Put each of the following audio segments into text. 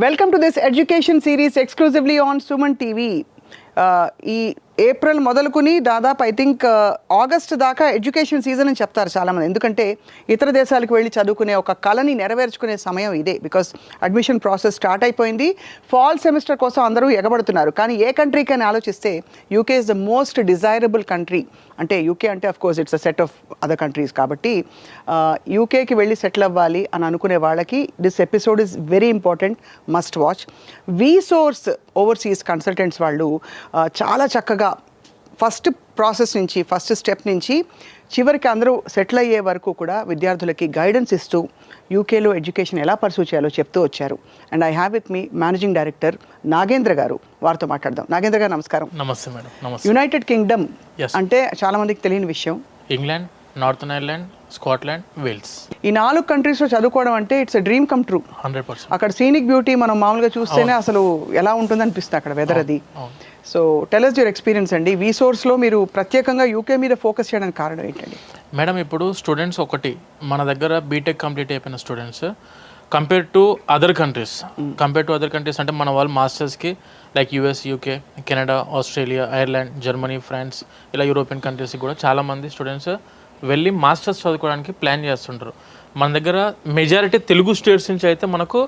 Welcome to this education series exclusively on Suman TV. ఈ April మొదలుకుని దాదాపు I think August దాకా education season అని చెప్తారు చాలామంది. ఎందుకంటే ఇతర దేశాలకు వెళ్ళి చదువుకునే ఒక కళని నెరవేర్చుకునే సమయం ఇదే. బికాస్ అడ్మిషన్ ప్రాసెస్ స్టార్ట్ అయిపోయింది. ఫాల్ సెమిస్టర్ కోసం అందరూ ఎగబడుతున్నారు. కానీ ఏ కంట్రీకి అని ఆలోచిస్తే UK is the most desirable country. అంటే యూకే అంటే of course it's a set of other countries. కాబట్టి యూకేకి వెళ్ళి సెటిల్ అవ్వాలి అని అనుకునే వాళ్ళకి this episode is very important, must watch. వీసోర్స్ overseas consultants వాళ్ళు చాలా చక్కగా ఫస్ట్ ప్రాసెస్ నుంచి, ఫస్ట్ స్టెప్ నుంచి చివరికి అందరూ సెటిల్ అయ్యే వరకు కూడా విద్యార్థులకి గైడెన్స్ ఇస్తూ యూకేలో ఎడ్యుకేషన్ ఎలా పర్సూ చేయాలో చెప్తూ వచ్చారు. And I have with me managing director Nagendra గారు. వారితో మాట్లాడదాం. నాగేంద్ర గారు నమస్కారం. నమస్తే మేడం. నమస్తే. యునైటెడ్ కింగ్డమ్ అంటే చాలా మందికి తెలియని విషయం. England, northern Ireland, Scotland, Wales, ఈ 4 కంట్రీస్లో చదువుకోవడం అంటే it's a dream come true. 100%. అక్కడ సీనిక్ బ్యూటీ మనం మామూలుగా చూస్తేనే అసలు ఎలా ఉంటుంది అనిపిస్తుంది అక్కడ వెదర్ అది. So tell us your experience అండి. వీసోర్స్లో మీరు ప్రత్యేకంగా యూకే మీద ఫోకస్ చేయడానికి కారణం ఏంటండి? మేడం, ఇప్పుడు స్టూడెంట్స్ ఒకటి మన దగ్గర బీటెక్ కంప్లీట్ అయిపోయిన students compare to other countries అంటే మన వాళ్ళు మాస్టర్స్కి like US, UK, Canada, Australia, Ireland, Germany, France ఇలా యూరోపియన్ కంట్రీస్కి కూడా చాలామంది స్టూడెంట్స్ వెళ్ళి మాస్టర్స్ చదువుకోవడానికి ప్లాన్ చేస్తుంటారు. మన దగ్గర మెజారిటీ తెలుగు స్టేట్స్ నుంచి అయితే మనకు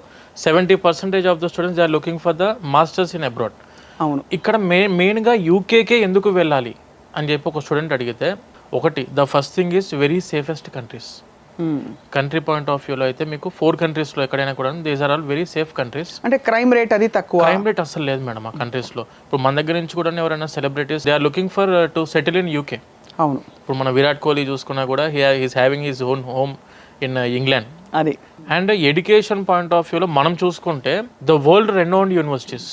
70% of the students they are looking for the masters in abroad. అవును. ఇక్కడ మెయిన్గా యూకేకే ఎందుకు వెళ్ళాలి అని చెప్పి ఒక స్టూడెంట్ అడిగితే, ఒకటి the first thing is very safest countries. Country point of వ్యూలో అయితే మీకు 4 కంట్రీస్లో ఎక్కడైనా కూడా these are all very safe countries. అంటే క్రైమ్ రేట్ అది తక్కువ. క్రైమ్ రేట్ అసలు లేదు మేడం ఆ కంట్రీస్లో. ఇప్పుడు మన దగ్గర నుంచి కూడా ఎవరైనా celebrities they are looking for to settle in UK. అవును. ఇప్పుడు మన విరాట్ కోహ్లీ చూసుకున్నా కూడా he's having his own home in England. అది. అండ్ ఎడ్యుకేషన్ పాయింట్ ఆఫ్ వ్యూలో మనం చూసుకుంటే the world renowned universities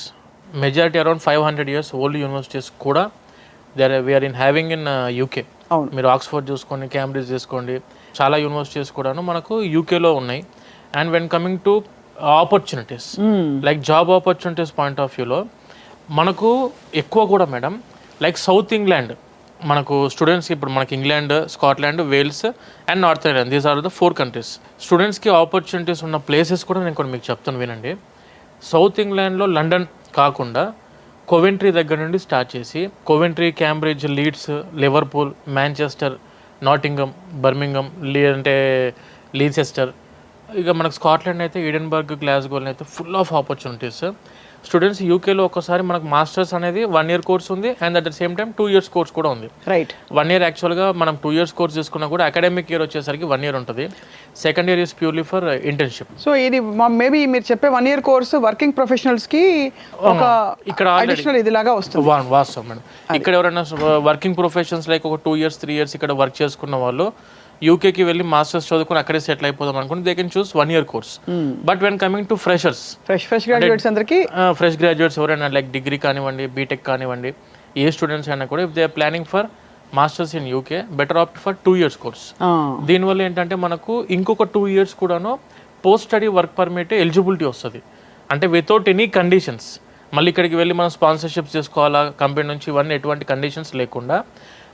majority around 500 years old universities కూడా we're in having in UK. అవును. మీరు ఆక్స్ఫర్డ్ చూసుకోండి, క్యాంబ్రిడ్జ్ చూసుకోండి, చాలా యూనివర్సిటీస్ కూడాను మనకు యూకేలో ఉన్నాయి. And when coming to opportunities like job opportunities point of వ్యూలో మనకు ఎక్కువ కూడా మేడం లైక్ సౌత్ ఇంగ్లాండ్ మనకు స్టూడెంట్స్కి ఇప్పుడు మనకి England, Scotland, Wales and north Ireland these are the 4 countries. స్టూడెంట్స్కి ఆపర్చునిటీస్ ఉన్న ప్లేసెస్ కూడా నేను కొన్ని మీకు చెప్తాను వినండి. సౌత్ ఇంగ్లాండ్లో లండన్ కాకుండా కోవెంట్రీ దగ్గర నుండి స్టార్ట్ చేసి Coventry, Cambridge, leads, Liverpool, Manchester, నాటింగమ్, Birmingham, Leicester, ఇక మనకు స్కాట్లాండ్ అయితే ఈడెన్బర్గ్, గ్లాస్గోలో అయితే ఫుల్ ఆఫ్ ఆపర్చునిటీస్. స్టూడెంట్స్ యూకేలో ఒకసారి మనకు మాస్టర్స్ అనేది 1 year కోర్స్ ఉంది and at the same time 2 years course కూడా ఉంది. రైట్. 1 year యాక్చువల్గా మనం 2 years కోర్స్ తీసుకున్నా కూడా అకాడమిక్ ఇయర్ వచ్చేసరికి 1 year ఉంటుంది. Second year is purely for internship. So ఇది మేబీ మీరు చెప్పే 1 year కోర్స్ వర్కింగ్ ప్రొఫెషనల్స్కి ఒక ఇక్కడ అడిషనల్ ఇదిలాగా వస్తుంది. వాస్తవం మేడం. ఇక్కడ ఎవరైనా వర్కింగ్ ప్రొఫెషన్స్ లైక్ ఒక 2 years 3 years ఇక్కడ వర్క్ చేసుకున్న వాళ్ళు యూకేకి వెళ్ళి మాస్టర్స్ చదువుకుని అక్కడే సెటిల్ అయిపోదాం అనుకుంటే they can choose 1 year course. But when coming to freshers, fresh graduates అందరికీ, ఫ్రెష్ గ్రాడ్యుయేట్స్ ఎవరైనా లైక్ డిగ్రీ కానివ్వండి, బీటెక్ కానివ్వండి, ఏ స్టూడెంట్స్ అయినా కూడా if they are planning for masters in UK better opt for 2 years course. దీనివల్ల ఏంటంటే మనకు ఇంకొక 2 years కూడాను post study work permit eligibility వస్తుంది. అంటే వితౌట్ ఎనీ కండిషన్స్ మళ్ళీ ఇక్కడికి వెళ్ళి మనం స్పాన్సర్షిప్స్ చేసుకోవాలా కంపెనీ నుంచి, ఇవన్నీ ఎటువంటి కండిషన్స్ లేకుండా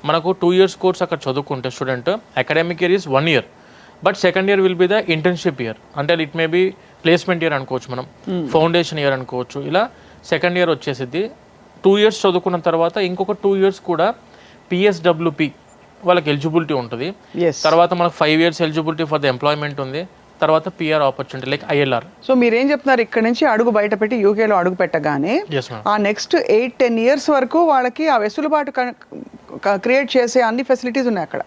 మనకు 2 years కోర్స్ అక్కడ చదువుకుంటే student academic year is 1 year but second year will be the internship year. అంటే it may be placement year అనుకోవచ్చు, మనం ఫౌండేషన్ ఇయర్ అనుకోవచ్చు. ఇలా సెకండ్ ఇయర్ వచ్చేసిద్ది. 2 years చదువుకున్న తర్వాత ఇంకొక 2 years కూడా PSWP వాళ్ళకి ఎలిజిబిలిటీ ఉంటుంది. తర్వాత మనకు 5 years eligibility for the employment ఉంది. తర్వాత PR opportunity like ILR. So మీరేం చెప్తున్నారు, ఇక్కడ నుంచి అడుగు బయట పెట్టి యూకేలో అడుగు పెట్టగానే ఆ నెక్స్ట్ 8-10 years వరకు వాళ్ళకి ఆ వెసులుబాటు క్రియేట్ చేసే అన్ని ఫెసిలిటీస్ ఉన్నాయి అక్కడ,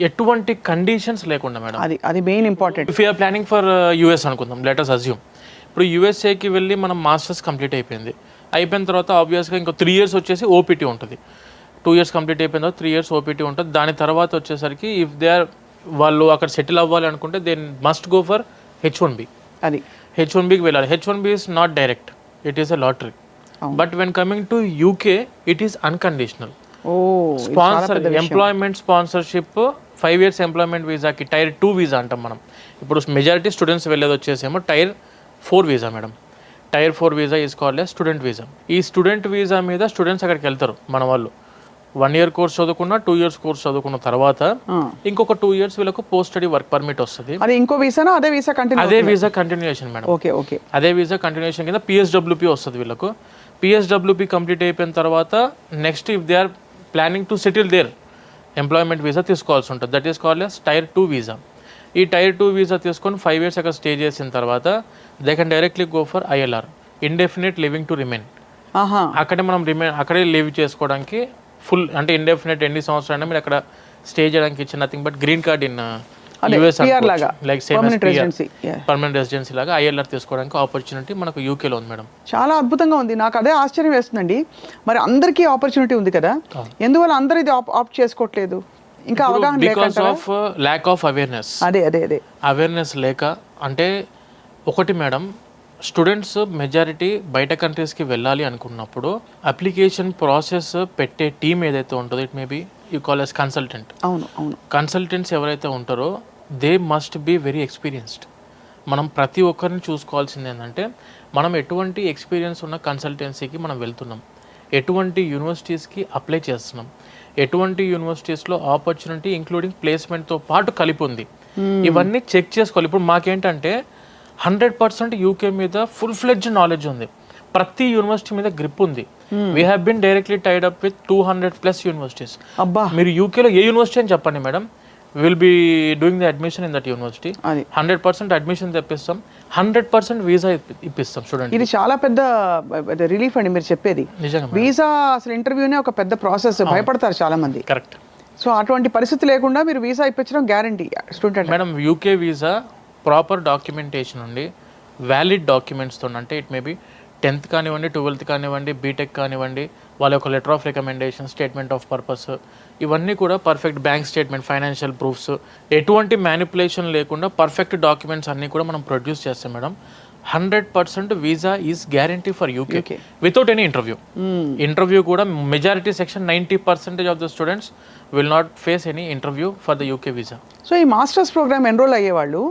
ఎటువంటి కండిషన్స్ లేకుండా మేడం. అది main important. If you are planning for US అనుకుందాం, లెట్ us అజ్యూమ్ ఇప్పుడు USAకి వెళ్ళి మనం మాస్టర్స్ కంప్లీట్ అయిపోయిన తర్వాత ఆబ్వియస్గా ఇంకో 3 years వచ్చేసి OPT ఉంటుంది. 2 years కంప్లీట్ అయిపోయిన తర్వాత 3 years OPT ఉంటుంది. దాని తర్వాత వచ్చేసరికి ఇఫ్ దే ఆర్ వాళ్ళు అక్కడ సెటిల్ అవ్వాలి అనుకుంటే they must go for H1B. అది H1Bకి వెళ్ళాలి. H1B is not direct, it is a lottery. But when coming to UK it is unconditional. Sponsor employment sponsorship 5 years employment వీసాకి టైర్ 2 వీసా అంటాం మనం. ఇప్పుడు మెజారిటీ స్టూడెంట్స్ వెళ్ళేది వచ్చేసేమో tier 4 visa madam. Tier 4 visa is called student visa. ఈ student visa మీద students అక్కడికి వెళ్తారు మన వాళ్ళు. 1 year కోర్స్ చదువుకున్న 2 years కోర్స్ చదువుకున్న తర్వాత ఇంకొక 2 years వీళ్ళకు పోస్ట్ స్టడీ వర్క్ పర్మిట్ వస్తుంది. అది ఇంకో వీసానా అదే వీసా కంటిన్యూ? అదే visa continuation madam. Okay okay. అదే వీసా కంటిన్యూషన్ కింద PSWP వస్తుంది వీళ్ళకు. PSWP కంప్లీట్ అయిపోయిన తర్వాత next if they are planning to settle there employment visa తీసుకోవాల్సి ఉంటుంది. That is called as Tier 2 visa. ఈ Tier 2 వీసా తీసుకొని 5 years అక్కడ స్టే చేసిన తర్వాత they can directly go for ILR, indefinite living to remain. అక్కడే మనం అక్కడే లివ్ చేసుకోవడానికి ఫుల్ అంటే ఇండెఫినెట్ ఎన్ని సంవత్సరాలు మీరు అక్కడ స్టే చేయడానికి ఇచ్చిన nothing but green card in US like same permanent residency లాగా ILR తీసుకోవడానికి ఆపర్చునిటీ మనకు యూకేలో ఉంది మేడం. చాలా అద్భుతంగా ఉంది. నాకు అదే ఆశ్చర్యం వేస్తుందండి. మరి అందరికీ ఆపర్చునిటీ ఉంది కదా, ఎందువల్ల అందరూ ఇది ఆప్ట్ చేసుకోవట్లేదు? ఇంకా అవగాహన because of lack of awareness. అదే అదే అదే అవేర్నెస్ లేక. అంటే ఒకటి మేడం, స్టూడెంట్స్ మెజారిటీ బయట కంట్రీస్కి వెళ్ళాలి అనుకున్నప్పుడు అప్లికేషన్ ప్రాసెస్ పెట్టే టీమ్ ఏదైతే ఉంటుందో it may be you call as consultant. అవును అవును. కన్సల్టెంట్స్ ఎవరైతే ఉంటారో they must be very experienced. మనం ప్రతి ఒక్కరిని చూసుకోవాల్సింది ఏంటంటే మనం ఎటువంటి ఎక్స్పీరియన్స్ ఉన్న కన్సల్టెన్సీకి మనం వెళ్తున్నాం, ఎటువంటి యూనివర్సిటీస్కి అప్లై చేస్తున్నాం, ఎటువంటి యూనివర్సిటీస్లో ఆపర్చునిటీ ఇంక్లూడింగ్ ప్లేస్మెంట్తో పాటు కలిపి ఉంది, ఇవన్నీ చెక్ చేసుకోవాలి. ఇప్పుడు మాకేంటంటే 100% యూకే మీద ఫుల్ ఫ్లెడ్జ్ నాలెడ్జ్ ఉంది, ప్రతి యూనివర్సిటీ మీద గ్రిప్ ఉంది. We have been directly tied up with 200+ universities. అబ్బా, మీరు యూకేలో ఏ యూనివర్సిటీ అని చెప్పండి madam, will be doing the admission in that university. 100% admission తెప్పిస్తాం, 100% వీసా ఇప్పిస్తాం స్టూడెంట్. ఇది చాలా పెద్ద రిలీఫ్ అండి మీరు చెప్పేది. నిజంగా వీసా అసలు ఇంటర్వ్యూనే ఒక పెద్ద ప్రాసెస్, భయపడతారు చాలా మంది. కరెక్ట్. సో అటువంటి పరిస్థితి లేకుండా మీరు వీసా ఇప్పించడం guarantee student. Madam UK visa proper documentation ఉండి వ్యాలిడ్ డాక్యుమెంట్స్తో, అంటే ఇట్ మే బి 10th కానివ్వండి, 12th కానివ్వండి, బీటెక్ కానివ్వండి, వాళ్ళ యొక్క letter of recommendation, statement of purpose, ఇవన్నీ కూడా perfect bank statement, financial proofs, ఎటువంటి మ్యానిపులేషన్ లేకుండా పర్ఫెక్ట్ డాక్యుమెంట్స్ అన్నీ కూడా మనం ప్రొడ్యూస్ చేస్తాం madam. 100% visa is guarantee for UK without any interview. Interview కూడా majority section 90% of the students will not face any interview for the UK visa. So ఈ masters program enroll అయ్యేవాళ్ళు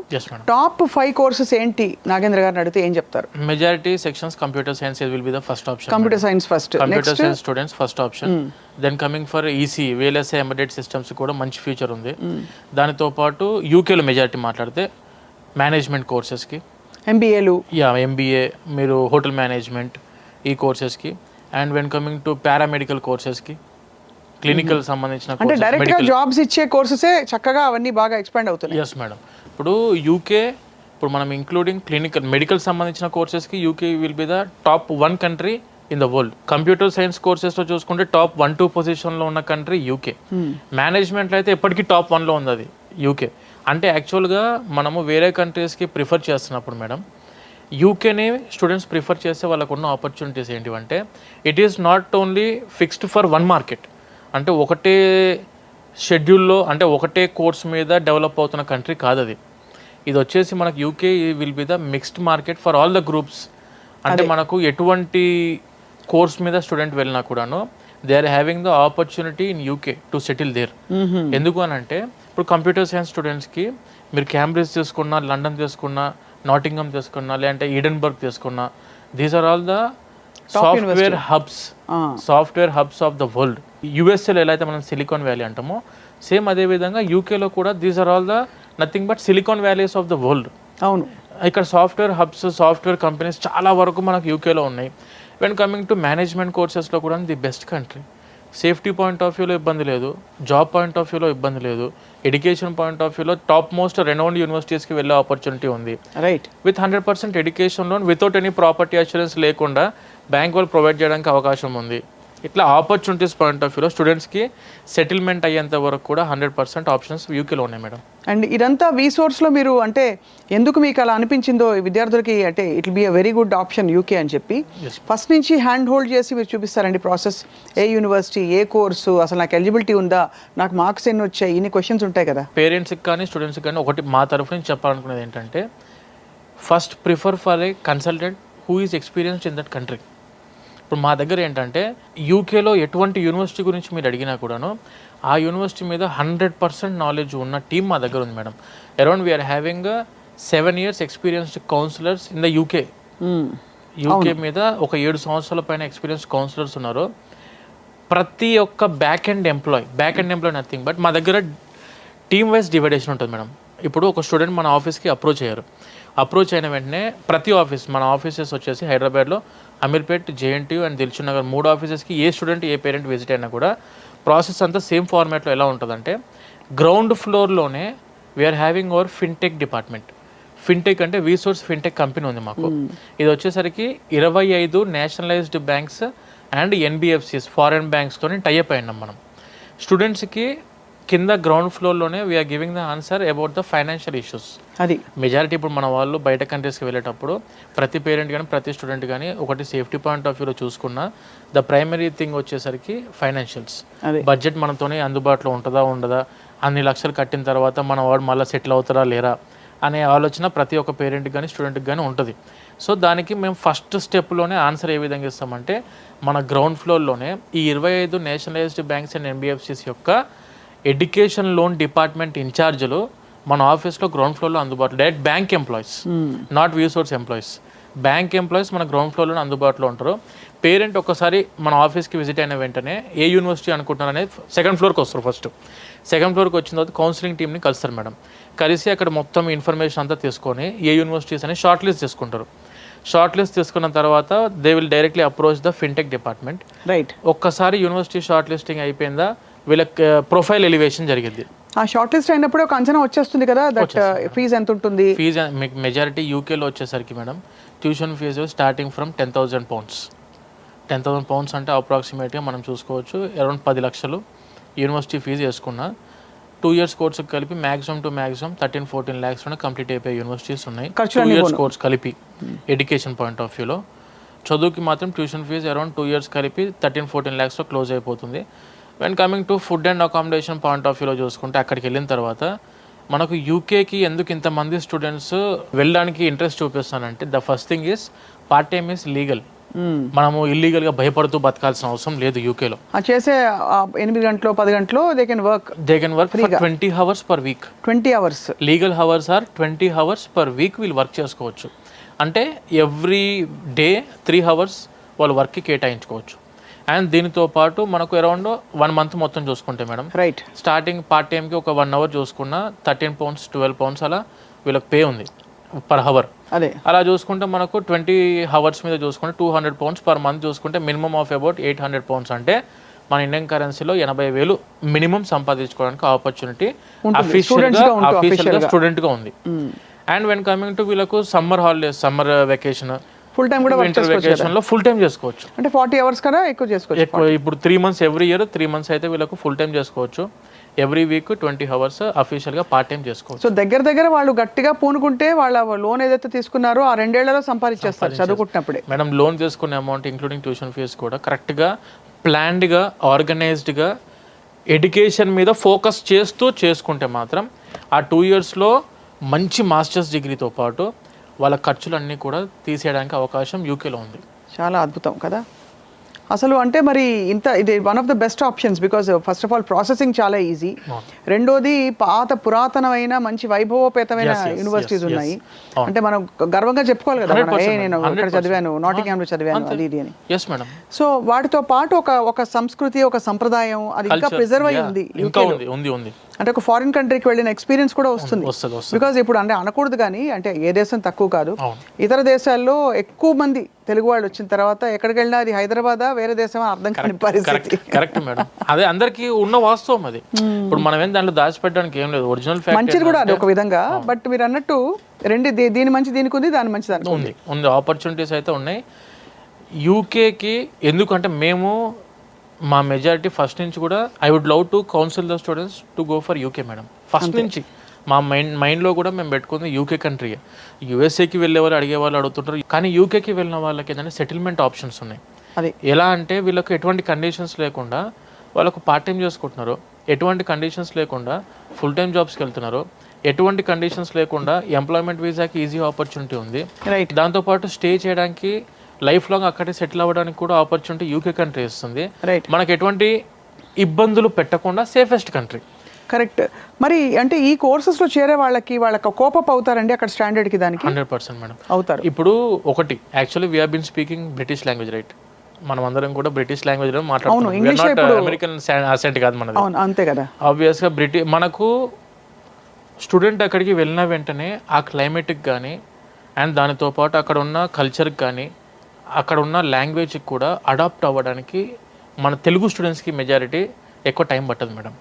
top 5 courses ఏంటి నాగేంద్ర గారిని అడిగితే ఏం చెప్తారు? Majority sections computer science will be the first option. Computer science first, computer science students first option. Then coming for EC, VLSI embedded systems కూడా మంచి future ఉంది. దానితో పాటు యూకేలో మెజారిటీ మాట్లాడితే మేనేజ్మెంట్ కోర్సెస్కి, MBA, మీరు హోటల్ మేనేజ్మెంట్ ఈ కోర్సెస్కి, and when coming to paramedical కోర్సెస్కి, క్లినికల్ సంబంధించిన అంటే డైరెక్ట్ గా జాబ్స్ ఇచ్చే కోర్సెసే చక్కగా అవన్నీ బాగా ఎక్స్పాండ్ అవుతున్నాయి. Yes madam. ఇప్పుడు యూకే, ఇప్పుడు మనం ఇంక్లూడింగ్ క్లినికల్ మెడికల్ సంబంధించిన కోర్సెస్కి UK will be the top 1 country in the world. Computer science కోర్సెస్లో చూసుకుంటే టాప్ 1-2 పొజిషన్లో ఉన్న కంట్రీ యూకే. మేనేజ్మెంట్లో అయితే ఎప్పటికీ టాప్ 1లో ఉంది అది యూకే. అంటే యాక్చువల్గా మనము వేరే కంట్రీస్కి ప్రిఫర్ చేస్తున్నప్పుడు మేడం, యూకేనే స్టూడెంట్స్ ప్రిఫర్ చేస్తే వాళ్ళకు ఉన్న ఆపర్చునిటీస్ ఏంటివంటే it is not only fixed for one market. అంటే ఒకటే షెడ్యూల్లో, అంటే ఒకటే కోర్స్ మీద డెవలప్ అవుతున్న కంట్రీ కాదు అది. ఇది వచ్చేసి మనకు UK will be the mixed market for all the groups. అంటే మనకు ఎటువంటి కోర్స్ మీద స్టూడెంట్ వెళ్ళినా కూడాను they are having the opportunity in UK to settle there. ఎందుకు అని అంటే ఇప్పుడు కంప్యూటర్ సైన్స్ స్టూడెంట్స్కి మీరు క్యాంబ్రిడ్జ్ తీసుకున్నా, లండన్ తీసుకున్నా, నాటింగమ్ తీసుకున్నా, లేదంటే ఈడెన్బర్గ్ తీసుకున్నా, these are all the software hubs of the world. యూఎస్ఏలో ఎలా అయితే మనం సిలికాన్ వ్యాలీ అంటామో, సేమ్ అదే విధంగా యూకేలో కూడా these are all the nothing but silicon valleys of the world. అవును, ఇక్కడ సాఫ్ట్వేర్ హబ్స్, సాఫ్ట్వేర్ కంపెనీస్ చాలా వరకు మనకు యూకేలో ఉన్నాయి. వెన్ కమింగ్ టు మేనేజ్మెంట్ కోర్సెస్లో కూడా the best country. Safety point of వ్యూలో ఇబ్బంది లేదు, జాబ్ పాయింట్ ఆఫ్ వ్యూలో ఇబ్బంది లేదు, ఎడ్యుకేషన్ పాయింట్ ఆఫ్ వ్యూలో టాప్ మోస్ట్ రెనౌండ్ యూనివర్సిటీస్కి వెళ్ళే ఆపర్చునిటీ ఉంది. Right. With 100% education loan without any property assurance లేకుండా బ్యాంక్ వాళ్ళు ప్రొవైడ్ చేయడానికి అవకాశం ఉంది. ఇట్లా ఆపర్చునిటీస్ పాయింట్ ఆఫ్ వ్యూలో స్టూడెంట్స్కి సెటిల్మెంట్ అయ్యేంత వరకు కూడా 100% ఆప్షన్స్ యూకేలో ఉన్నాయి మేడం. అండ్ ఇదంతా వీసోర్స్లో మీరు అంటే ఎందుకు మీకు అలా అనిపించిందో విద్యార్థులకి, అంటే it be a very good option UK అని చెప్పి ఫస్ట్ నుంచి హ్యాండ్ హోల్డ్ చేసి మీరు చూపిస్తారండి ప్రాసెస్, ఏ యూనివర్సిటీ, ఏ కోర్సు, అసలు నాకు ఎలిజిబిలిటీ ఉందా, నాకు మార్క్స్ ఎన్ని వచ్చాయి, ఇన్ని క్వశ్చన్స్ ఉంటాయి కదా. పేరెంట్స్కి కానీ స్టూడెంట్స్కి కానీ ఒకటి మా తరఫు నుంచి చెప్పాలనుకునేది ఏంటంటే, first prefer for a consultant who is experienced in that country. ఇప్పుడు మా దగ్గర ఏంటంటే యూకేలో ఎటువంటి యూనివర్సిటీ గురించి మీరు అడిగినా కూడాను ఆ యూనివర్సిటీ మీద 100% నాలెడ్జ్ ఉన్న టీమ్ మా దగ్గర ఉంది madam. Around we are having 7 years experienced counsellors in the UK మీద ఒక 7 సంవత్సరాల పైన ఎక్స్పీరియన్స్ కౌన్సిలర్స్ ఉన్నారు. ప్రతి ఒక్క back end employee nothing but మా దగ్గర టీమ్ వైజ్ డివైడేషన్ ఉంటుంది మేడం. ఇప్పుడు ఒక స్టూడెంట్ మన ఆఫీస్కి అప్రోచ్ అయిన వెంటనే ప్రతి ఆఫీస్, మన ఆఫీసెస్ వచ్చేసి హైదరాబాద్లో Ameerpet, JNTU and Dilsukhnagar 3 ఆఫీసెస్కి a student a parent visit అయినా కూడా ప్రాసెస్ అంతా సేమ్ ఫార్మాట్లో ఎలా ఉంటుందంటే, గ్రౌండ్ ఫ్లోర్లోనే we're having our fintech department. Fintech అంటే వీసోర్స్ ఫిన్టెక్ కంపెనీ ఉంది మాకు. ఇది వచ్చేసరికి 25 nationalised banks and NBFCs foreign బ్యాంక్స్తో టైఅప్ అయినాం మనం. స్టూడెంట్స్కి కింద గ్రౌండ్ ఫ్లోర్లోనే we're giving the answer about the financial issues. అది మెజారిటీ ఇప్పుడు మన వాళ్ళు బయట కంట్రీస్కి వెళ్ళేటప్పుడు ప్రతి పేరెంట్ కానీ ప్రతి స్టూడెంట్ కానీ ఒకటి సేఫ్టీ పాయింట్ ఆఫ్ వ్యూలో చూసుకున్న ద ప్రైమరీ థింగ్ వచ్చేసరికి ఫైనాన్షియల్స్. బడ్జెట్ మనతోనే అందుబాటులో ఉంటుందా ఉండదా, అన్ని లక్షలు కట్టిన తర్వాత మన వాడు మళ్ళీ సెటిల్ అవుతారా లేరా అనే ఆలోచన ప్రతి ఒక్క పేరెంట్కి కానీ స్టూడెంట్కి కానీ ఉంటుంది. సో దానికి మేము ఫస్ట్ స్టెప్లోనే ఆన్సర్ ఏ విధంగా ఇస్తామంటే, మన గ్రౌండ్ ఫ్లోర్లోనే ఈ 25 నేషనలైజ్డ్ బ్యాంక్స్ అండ్ ఎన్బిఎఫ్సిస్ యొక్క ఎడ్యుకేషన్ లోన్ డిపార్ట్మెంట్ ఇన్ఛార్జీలు మన ఆఫీస్లో గ్రౌండ్ ఫ్లోర్లో అందుబాటులో, direct bank employees, not VSource employees, bank employees మన గ్రౌండ్ ఫ్లోర్లో అందుబాటులో ఉంటారు. పేరెంట్ ఒక్కసారి మన ఆఫీస్కి విజిట్ అయిన వెంటనే ఏ యూనివర్సిటీ అనుకుంటున్నారు అనేది సెకండ్ ఫ్లోర్కి వస్తారు. సెకండ్ ఫ్లోర్కి వచ్చిన తర్వాత కౌన్సిలింగ్ టీమ్ని కలుస్తారు మేడం. కలిసి అక్కడ మొత్తం ఇన్ఫర్మేషన్ అంతా తీసుకొని ఏ యూనివర్సిటీస్ అని షార్ట్ లిస్ట్ తీసుకుంటారు. షార్ట్ లిస్ట్ తీసుకున్న తర్వాత they will directly approach the fintech department. Right. ఒక్కసారి యూనివర్సిటీ షార్ట్ లిస్టింగ్ అయిపోయిందా, వీళ్ళకి ప్రొఫైల్ ఎలివేషన్ జరిగింది. ఆ షార్ట్ లిస్ట్ అయినప్పుడు ఒక అంచనా వచ్చేస్తుంది కదా, దట్ ఫీజు ఎంత ఉంటుంది? ఫీజు మెజారిటీ యూకేలో వచ్చేసరికి madam tuition fee starting from 10,000 pounds. 10,000 pounds అంటే అప్రాక్సిమేట్గా మనం చూసుకోవచ్చు అరౌండ్ 10 లక్షలు యూనివర్సిటీ ఫీజు వేసుకున్న 2 years కోర్సుకి కలిపి మ్యాక్సిమం 13-14 lakhs కంప్లీట్ అయిపోయే యూనివర్సిటీస్ ఉన్నాయి. 2 years కోర్స్ కలిపి ఎడ్యుకేషన్ పాయింట్ ఆఫ్ వ్యూలో. చదువుకి మాత్రం ట్యూషన్ ఫీజు అరౌండ్ 2 years కలిపి 13-14 lakhs క్లోజ్ అయిపోతుంది. When coming to food and accommodation point of వ్యూలో చూసుకుంటే, అక్కడికి వెళ్ళిన తర్వాత మనకు యూకేకి ఎందుకు ఇంతమంది స్టూడెంట్స్ వెళ్ళడానికి ఇంట్రెస్ట్ చూపిస్తానంటే, the first thing is part time is legal. మనము ఇల్లీగల్గా భయపడుతూ బతకాల్సిన అవసరం లేదు యూకేలో. చేసే 8 గంటలు 10 గంటలు they can work for 20 hours per week. 20 hours legal hours are 20 hours per week వీళ్ళు వర్క్ చేసుకోవచ్చు. అంటే ఎవ్రీ డే 3 hours వాళ్ళు వర్క్కి కేటాయించుకోవచ్చు. అండ్ దీనితో పాటు మనకు అరౌండ్ 1 month మొత్తం చూసుకుంటే మేడం, రైట్, స్టార్టింగ్ పార్ట్ టైంకి ఒక 1 hour చూసుకున్న 13 pounds 12 pounds అలా వీళ్ళకి పే ఉంది పర్ హవర్. అదే అలా చూసుకుంటే మనకు 20 hours మీద చూసుకుంటే 200 pounds per month చూసుకుంటే మినిమం ఆఫ్ అబౌట్ 800 pounds అంటే మన ఇండియన్ కరెన్సీలో 80,000 మినిమం సంపాదించుకోవడానికి ఆపర్చునిటీ అఫీషియల్గా స్టూడెంట్గా ఉంది. అండ్ వెన్ కమింగ్ టు వీళ్ళకు summer holidays, summer vacation, full time కూడా వింటర్ వెకేషన్ లో ఫుల్ టైం చేసుకోవచ్చు. అంటే 40 hours కన్నా ఎక్కువ చేసుకోవచ్చు. ఇప్పుడు 3 months ఎవ్రీ ఇయర్ 3 months అయితే వీళ్ళకు ఫుల్ టైం చేసుకోవచ్చు. ఎవ్రీ వీక్ 20 hours అఫీషియల్ గా పార్ట్ టైం చేసుకోవచ్చు. సో దగ్గర వాళ్ళు గట్టిగా పూనుకుంటే వాళ్ళ లోన్ ఏదైతే తీసుకున్నారో ఆ 2 ఏళ్లలో సంపాదించేస్తారు చదువుకుంటున్నప్పుడే. మేడం లోన్ తీసుకునే అమౌంట్ ఇంక్లూడింగ్ ట్యూషన్ ఫీజ్ కూడా కరెక్ట్ గా ప్లాన్డ్ గా ఆర్గనైజ్డ్ గా ఎడ్యుకేషన్ మీద ఫోకస్ చేస్తూ చేసుకుంటే మాత్రం ఆ 2 years లో మంచి మాస్టర్స్ డిగ్రీతో పాటు వాళ్ళ ఖర్చులన్నీ కూడా తీసేయడానికి అవకాశం యూకేలో ఉంది. చాలా అద్భుతం కదా అసలు. అంటే మరి ఇది one of the best options because first of all processing చాలా ఈజీ, రెండోది పురాతనమైన మంచి వైభవోపేతమైన యూనివర్సిటీస్ ఉన్నాయి. అంటే మనం గర్వంగా చెప్పుకోవాలి కదా, నేను ఇక్కడ చదివాను, నాటింగ్హామ్లో చదివాను అది ఇది అని. సో వాటితో పాటు ఒక సంస్కృతి, ఒక సంప్రదాయం అది ఇంకా ప్రిజర్వ్ అయి ఉంది. అంటే ఒక ఫారిన్ కంట్రీకి వెళ్ళిన ఎక్స్పీరియన్స్ కూడా వస్తుంది. బికాజ్ ఇప్పుడు అంటే అనకూడదు కానీ, అంటే ఏ దేశం తక్కువ కాదు, ఇతర దేశాల్లో ఎక్కువ మంది తెలుగు వాళ్ళు వచ్చిన తర్వాత ఎక్కడికి వెళ్ళినా అది హైదరాబాదా వేరే దేశం అర్థం కాని పరిస్థితి. కరెక్ట్ మేడం, అదే అందరికి ఉన్న వాస్తవం అది. ఇప్పుడు మనం ఏం దాంట్లో దాచిపెట్టడానికి ఏం లేదు, ఒరిజినల్ మంచిది కూడా అది ఒక విధంగా. బట్ మీరు అన్నట్టు దీని మంచి దీనికి ఉంది, దాని మంచి దానికి ఉంది. ఆపర్చునిటీస్ అయితే ఉన్నాయి యూకేకి. ఎందుకంటే మేము మా మెజారిటీ ఫస్ట్ నుంచి కూడా I would love to counsel the students to go for UK madam. First నుంచి మా మైండ్లో కూడా మేము పెట్టుకుంది యూకే కంట్రీ. యూఎస్ఏకి వెళ్ళే వాళ్ళు అడిగేవాళ్ళు అడుగుతుంటారు, కానీ యూకేకి వెళ్ళిన వాళ్ళకి ఏంటంటే సెటిల్మెంట్ ఆప్షన్స్ ఉన్నాయి. అది ఎలా అంటే వీళ్ళకి ఎటువంటి కండిషన్స్ లేకుండా వాళ్ళకు పార్ట్ టైం చేసుకుంటున్నారు, ఎటువంటి కండిషన్స్ లేకుండా ఫుల్ టైం జాబ్స్కి వెళ్తున్నారు, ఎటువంటి కండిషన్స్ లేకుండా ఎంప్లాయ్మెంట్ వీసాకి ఈజీ ఆపర్చునిటీ ఉంది. దాంతోపాటు స్టే చేయడానికి లైఫ్ లాంగ్ అక్కడే సెటిల్ అవ్వడానికి కూడా ఆపర్చునిటీ యూకే కంట్రీ ఇస్తుంది. మనకు ఎటువంటి ఇబ్బందులు పెట్టకుండా సేఫెస్ట్ కంట్రీ. కరెక్ట్. మరి అంటే ఈ కోర్సెస్లో చేరే వాళ్ళకి కోపప్ అవుతారండి అక్కడ స్టాండర్డ్కి? దానికి 100% మేడం అవుతారు. ఇప్పుడు ఒకటి actually we have been speaking British language, right? మనం అందరం కూడా బ్రిటిష్ లాంగ్వేజ్లో English మాట్లాడుతున్నాం, అమెరికన్ అసెంట్ కాదు మనది. అవును, అంతే కదా. ఆబ్వియస్గా మనకు స్టూడెంట్ అక్కడికి వెళ్ళిన వెంటనే ఆ క్లైమేట్కి కానీ అండ్ దానితో పాటు అక్కడ ఉన్న కల్చర్కి కానీ అక్కడ ఉన్న లాంగ్వేజ్కి కూడా అడాప్ట్ అవ్వడానికి మన తెలుగు స్టూడెంట్స్కి మెజారిటీ ఎక్కువ టైం పట్టదు మేడం.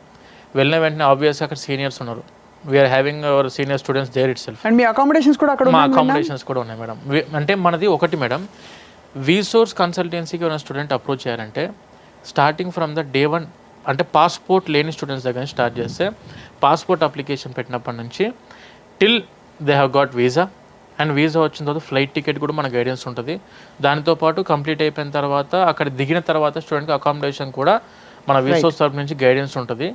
వెళ్ళిన వెంటనే ఆబ్వియస్గా అక్కడ సీనియర్స్ ఉన్నారు, we are having our senior students there itself. And మీ అకామిడేషన్స్ కూడా అక్కడ మా అకామిడేషన్స్ కూడా ఉన్నాయి మేడం. అంటే మనది ఒకటి మేడం, వీసోర్స్ కన్సల్టెన్సీకి ఉన్న స్టూడెంట్ అప్రోచ్ చేయాలంటే స్టార్టింగ్ ఫ్రమ్ ద డే 1 అంటే పాస్పోర్ట్ లేని స్టూడెంట్స్ దగ్గర స్టార్ట్ చేస్తే పాస్పోర్ట్ అప్లికేషన్ పెట్టినప్పటి నుంచి till they have got visa, and visa వచ్చిన తర్వాత ఫ్లైట్ టికెట్ కూడా మన గైడెన్స్ ఉంటుంది. దానితో పాటు కంప్లీట్ అయిపోయిన తర్వాత అక్కడ దిగిన తర్వాత స్టూడెంట్కి అకామిడేషన్ కూడా మన వీసోర్స్ తరఫు నుంచి గైడెన్స్ ఉంటుంది.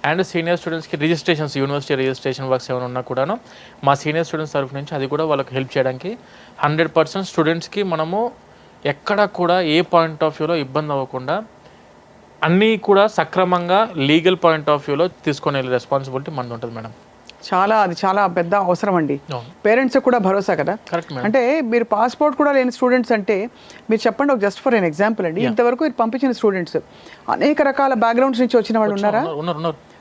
అండ్ సీనియర్ స్టూడెంట్స్కి రిజిస్ట్రేషన్స్, యూనివర్సిటీ రిజిస్ట్రేషన్ వర్క్స్ ఏమైనా ఉన్నా కూడాను మా సీనియర్ స్టూడెంట్స్ తరఫు నుంచి అది కూడా వాళ్ళకి హెల్ప్ చేయడానికి 100% స్టూడెంట్స్కి మనము ఎక్కడ కూడా ఏ పాయింట్ ఆఫ్ వ్యూలో ఇబ్బంది అవ్వకుండా అన్నీ కూడా సక్రమంగా లీగల్ పాయింట్ ఆఫ్ వ్యూలో తీసుకునే రెస్పాన్సిబిలిటీ మనది ఉంటుంది మేడం. అది చాలా పెద్ద అవసరం అండి, అవును. పేరెంట్స్ కూడా భరోసా కదా. Correct madam. అంటే మీరు పాస్పోర్ట్ కూడా లేని స్టూడెంట్స్ అంటే మీరు చెప్పండి, ఒక జస్ట్ ఫర్ ఎన్ ఎగ్జాంపుల్ అండి, ఇంతవరకు మీరు పంపించిన స్టూడెంట్స్ అనేక రకాల బ్యాక్గ్రౌండ్స్ నుంచి వచ్చిన వాళ్ళు ఉన్నారా?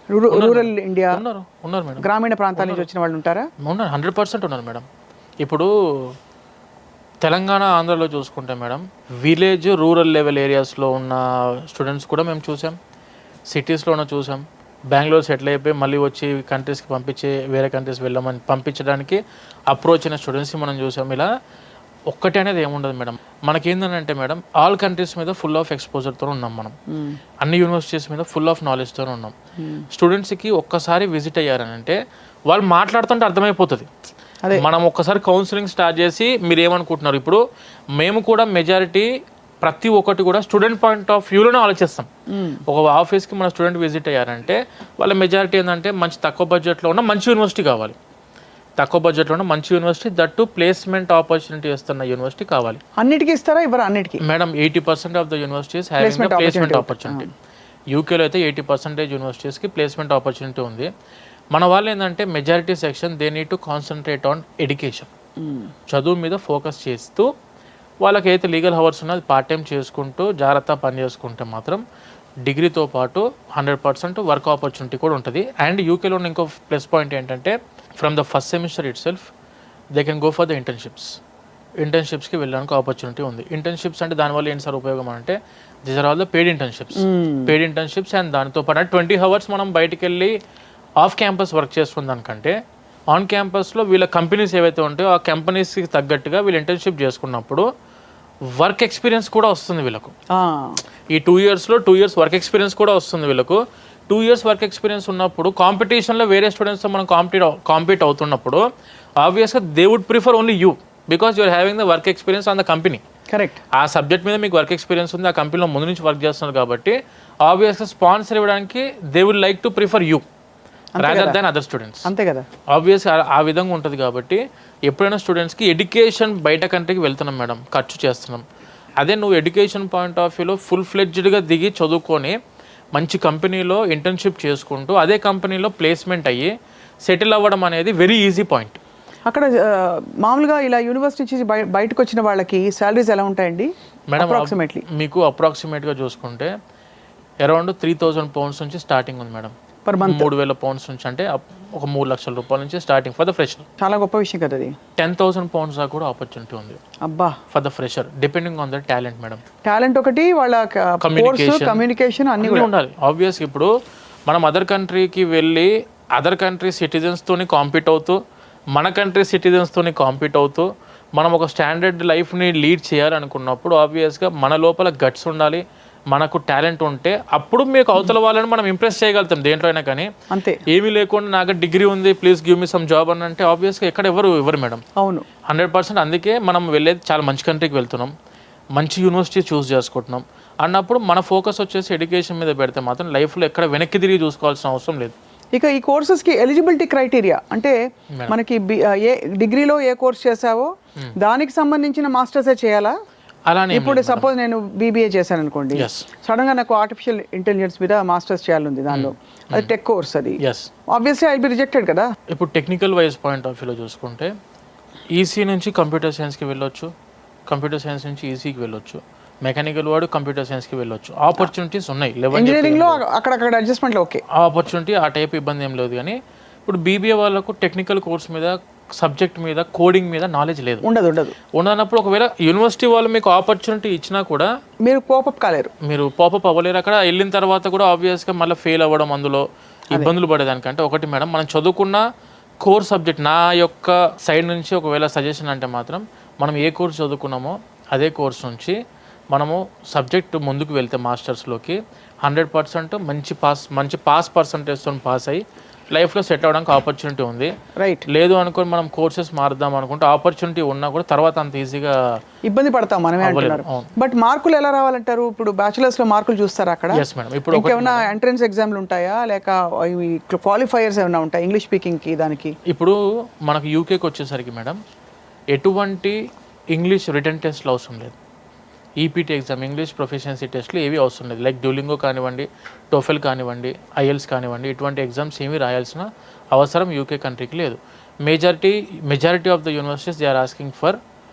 రూరల్ ఇండియా ఉన్నారు మేడం, గ్రామీణ ప్రాంతాల నుంచి వచ్చిన వాళ్ళు ఉంటారా? ఉన్నారు, 100% ఉన్నారు మేడం. ఇప్పుడు తెలంగాణ, ఆంధ్రలో చూసుకుంటే మేడం విలేజ్, రూరల్ లెవెల్ ఏరియాస్లో ఉన్న స్టూడెంట్స్ కూడా మేము చూసాం, సిటీస్లోనే చూసాం. బెంగళూరు సెటిల్ అయిపోయి మళ్ళీ వచ్చి కంట్రీస్కి పంపించి వేరే కంట్రీస్ వెళ్ళమని పంపించడానికి అప్రోచ్ అయిన స్టూడెంట్స్ని మనం చూసాం. ఇలా ఒక్కటి అనేది ఏముండదు మేడం. మనకేంటంటే మేడం ఆల్ కంట్రీస్ మీద ఫుల్ ఆఫ్ ఎక్స్పోజర్తో ఉన్నాం మనం, అన్ని యూనివర్సిటీస్ మీద ఫుల్ ఆఫ్ నాలెడ్జ్తో ఉన్నాం. స్టూడెంట్స్కి ఒక్కసారి విజిట్ అయ్యారనంటే వాళ్ళు మాట్లాడుతుంటే అర్థమైపోతుంది. మనం ఒక్కసారి కౌన్సిలింగ్ స్టార్ట్ చేసి మీరు ఏమనుకుంటున్నారు, ఇప్పుడు మేము కూడా మెజారిటీ ప్రతి ఒక్కటి కూడా స్టూడెంట్ పాయింట్ ఆఫ్ వ్యూలోనే ఆలోచిస్తాం. ఒక ఆఫీస్కి మన స్టూడెంట్ విజిట్ అయ్యారంటే వాళ్ళ మెజారిటీ ఏంటంటే మంచి తక్కువ బడ్జెట్లో ఉన్న మంచి యూనివర్సిటీ కావాలి, తక్కువ బడ్జెట్లో ఉన్న మంచి యూనివర్సిటీ, దట్టు ప్లేస్మెంట్ ఆపర్చునిటీ ఇస్తున్న యూనివర్సిటీ కావాలి. అన్నిటికీ ఇస్తారా? ఇవ్వరు అన్నిటికీ madam. 80% of the universities having placement opportunity. యూకేలో అయితే 80% యూనివర్సిటీస్కి ప్లేస్మెంట్ ఆపర్చునిటీ ఉంది. మన వాళ్ళు ఏంటంటే majority section they need to concentrate on education, చదువు మీద ఫోకస్ చేస్తూ వాళ్ళకి అయితే లీగల్ హవర్స్ ఉన్నది పార్ట్ టైం చేసుకుంటూ జాగ్రత్త పని చేసుకుంటే మాత్రం డిగ్రీతో పాటు 100% వర్క్ ఆపర్చునిటీ కూడా ఉంటుంది. అండ్ యూకేలో ఉన్న ఇంకో ప్లస్ పాయింట్ ఏంటంటే from the first semester itself they can go for the ఇంటర్న్షిప్స్కి వెళ్ళడానికి ఆపర్చునిటీ ఉంది. ఇంటర్న్షిప్స్ అంటే దానివల్ల ఏంటి సార్ ఉపయోగం అంటే these are all the paid internships and దానితో పాటు 20 hours మనం బయటికి వెళ్ళి ఆఫ్ క్యాంపస్ వర్క్ చేస్తున్న దానికంటే ఆన్ క్యాంపస్లో వీళ్ళ కంపెనీస్ ఏవైతే ఉంటాయో ఆ కంపెనీస్కి తగ్గట్టుగా వీళ్ళు ఇంటర్న్షిప్ చేసుకున్నప్పుడు వర్క్ ఎక్స్పీరియన్స్ కూడా వస్తుంది వీళ్ళకు. ఈ 2 yearsలో 2 years వర్క్ ఎక్స్పీరియన్స్ కూడా వస్తుంది వీళ్ళకు. 2 years వర్క్ ఎక్స్పీరియన్స్ ఉన్నప్పుడు కాంపిటీషన్లో వేరే స్టూడెంట్స్తో మనం కాంపీట్ అవుతున్నప్పుడు ఆబ్వియస్గా they would prefer only you because you are having the work experience on the company. Correct. ఆ సబ్జెక్ట్ మీద మీకు వర్క్ ఎక్స్పీరియన్స్ ఉంది, ఆ కంపెనీలో ముందు నుంచి వర్క్ చేస్తున్నారు కాబట్టి ఆబ్వియస్గా స్పాన్సర్ ఇవ్వడానికి they would like to prefer you rather than other students. అంతే కదా. ఆబ్వియస్గా ఆ విధంగా ఉంటుంది కాబట్టి ఎప్పుడైనా స్టూడెంట్స్కి ఎడ్యుకేషన్ బయట కంట్రీకి వెళ్తున్నాం మేడం, ఖర్చు చేస్తున్నాం. అదే నువ్వు ఎడ్యుకేషన్ పాయింట్ ఆఫ్ వ్యూలో ఫుల్ ఫ్లెడ్జ్డ్గా దిగి చదువుకొని మంచి కంపెనీలో ఇంటర్న్షిప్ చేసుకుంటూ అదే కంపెనీలో ప్లేస్మెంట్ అయ్యి సెటిల్ అవ్వడం అనేది వెరీ ఈజీ పాయింట్. అక్కడ మామూలుగా ఇలా యూనివర్సిటీ నుంచి బయటకు వచ్చిన వాళ్ళకి శాలరీస్ ఎలా ఉంటాయండి మేడం? అప్రాక్సిమేట్లీ మీకు అప్రాక్సిమేట్గా చూసుకుంటే అరౌండ్ 3,000 pounds నుంచి స్టార్టింగ్ ఉంది మేడం. పర్ మంత్ 3,000 pounds నుంచి, అంటే ఒక 3 లక్షల రూపాయల నుంచి స్టార్టింగ్ ఫర్ ద ఫ్రెషర్. చాలా గొప్ప విషయం కదా అది. 10,000 pounds దాకా కూడా ఆపర్చునిటీ ఉంది అబ్బా for the fresher, depending on the talent madam. Talent ఒకటి, వాళ్ళ కమ్యూనికేషన్ అన్ని ఉండాలి ఆబ్వియస్గా. ఇప్పుడు మనం అదర్ కంట్రీకి వెళ్ళి అదర్ కంట్రీ సిటిజన్స్తోని కాంపీట్ అవుతూ మన కంట్రీ సిటిజన్స్తోని కాంపీట్ అవుతూ మనం ఒక స్టాండర్డ్ లైఫ్ని లీడ్ చేయాలనుకున్నప్పుడు ఆబ్వియస్గా మన లోపల గట్స్ ఉండాలి, మనకు టాలెంట్ ఉంటే అప్పుడు మీకు అవతల వాళ్ళని మనం ఇంప్రెస్ చేయగలుగుతాం దేంట్లో అయినా. కానీ అంతే ఏమీ లేకుండా నాకు డిగ్రీ ఉంది please give me some job అని అంటే ఆబ్వియస్గా ఎక్కడ ఎవరు మేడం. అవును 100%. అందుకే మనం వెళ్ళేది చాలా మంచి కంట్రీకి వెళ్తున్నాం, మంచి యూనివర్సిటీ చూస్ చేసుకుంటున్నాం అన్నప్పుడు మన ఫోకస్ వచ్చేసి ఎడ్యుకేషన్ మీద పెడితే మాత్రం లైఫ్లో ఎక్కడ వెనక్కి తిరిగి చూసుకోవాల్సిన అవసరం లేదు. ఇక ఈ కోర్సెస్కి ఎలిజిబిలిటీ క్రైటీరియా అంటే మనకి ఏ డిగ్రీలో ఏ కోర్స్ చేసావో దానికి సంబంధించిన మాస్టర్సే చేయాలా? అలానే ఇప్పుడు సపోజ్ నేను బీబీఏ చేశాను అనుకోండి, సడన్ గా నాకు ఆర్టిఫిషియల్ ఇంటెలిజెన్స్ మీద మాస్టర్స్ చేయాలి దానిలో, అది టెక్ కోర్స్, అది ఆబ్వియస్లీ ఐ బి రిజెక్టెడ్ కదా. ఇప్పుడు టెక్నికల్ వైజ్ పాయింట్ ఆఫ్ వ్యూలో చూసుకుంటే ఈసీ నుంచి కంప్యూటర్ సైన్స్కి వెళ్ళొచ్చు, కంప్యూటర్ సైన్స్ నుంచి ఈసీకి వెళ్ళొచ్చు, మెకానికల్ వాడు కంప్యూటర్ సైన్స్కి వెళ్ళొచ్చు. ఆపర్చునిటీస్ ఉన్నాయి. ఇంజనీరింగ్ లో అక్కడక్కడ అడ్జస్ట్మెంట్ ఓకే, ఆపర్చునిటీ ఆ టైప్ ఇబ్బంది ఏం లేదు. కానీ ఇప్పుడు బీబీఏ వాళ్ళకు టెక్నికల్ కోర్స్ మీద, సబ్జెక్ట్ మీద, కోడింగ్ మీద నాలెడ్జ్ లేదు, ఉండనప్పుడు ఒకవేళ యూనివర్సిటీ వాళ్ళు మీకు ఆపర్చునిటీ ఇచ్చినా కూడా మీరు పాపప్ కాలేరు, మీరు పాపప్ అవ్వలేరు. అక్కడ వెళ్ళిన తర్వాత కూడా ఆబ్వియస్గా మళ్ళీ ఫెయిల్ అవ్వడం, అందులో ఇబ్బందులు పడేదానికంటే ఒకటి మేడం, మనం చదువుకున్న కోర్ సబ్జెక్ట్, నా యొక్క సైడ్ నుంచి ఒకవేళ సజెషన్ అంటే మాత్రం మనం ఏ కోర్స్ చదువుకున్నామో అదే కోర్స్ నుంచి మనము సబ్జెక్ట్ ముందుకు వెళ్తే మాస్టర్స్లోకి 100% మంచి పాస్ పర్సంటేజ్తో పాస్ అయ్యి లైఫ్లో సెట్ అవ్వడానికి ఆపర్చునిటీ ఉంది. రైట్, లేదు అనుకుని మనం కోర్సెస్ మారుద్దాం అనుకుంటే ఆపర్చునిటీ ఉన్నా కూడా తర్వాత అంత ఈజీగా ఇబ్బంది పడతాం మనమే అంటున్నారు. బట్ మార్కులు ఎలా రావాలంటారు? ఇప్పుడు బ్యాచులర్స్ లో మార్కులు చూస్తారా అక్కడ? Yes madam. ఇప్పుడు ఏమైనా ఎంట్రన్స్ ఎగ్జామ్లు ఉంటాయా, లేక క్వాలిఫైయర్స్ ఏమైనా ఉంటాయి ఇంగ్లీష్ స్పీకింగ్ కి? దానికి ఇప్పుడు మనకు యూకేకి వచ్చేసరికి మేడం ఎటువంటి ఇంగ్లీష్ రిటర్న్ టెస్ట్లు అవసరం లేదు. ఈపీటీ ఎగ్జామ్, ఇంగ్లీష్ ప్రొఫిషియన్సీ టెస్ట్లు ఏవి అవసరం లేదు. లైక్ డ్యూలింగో కానివ్వండి, టోఫెల్ కానివ్వండి, ఐఎల్స్ కానివ్వండి, ఇటువంటి ఎగ్జామ్స్ ఏమి రాయాల్సిన అవసరం యూకే కంట్రీకి లేదు. Majority of the universities they are asking for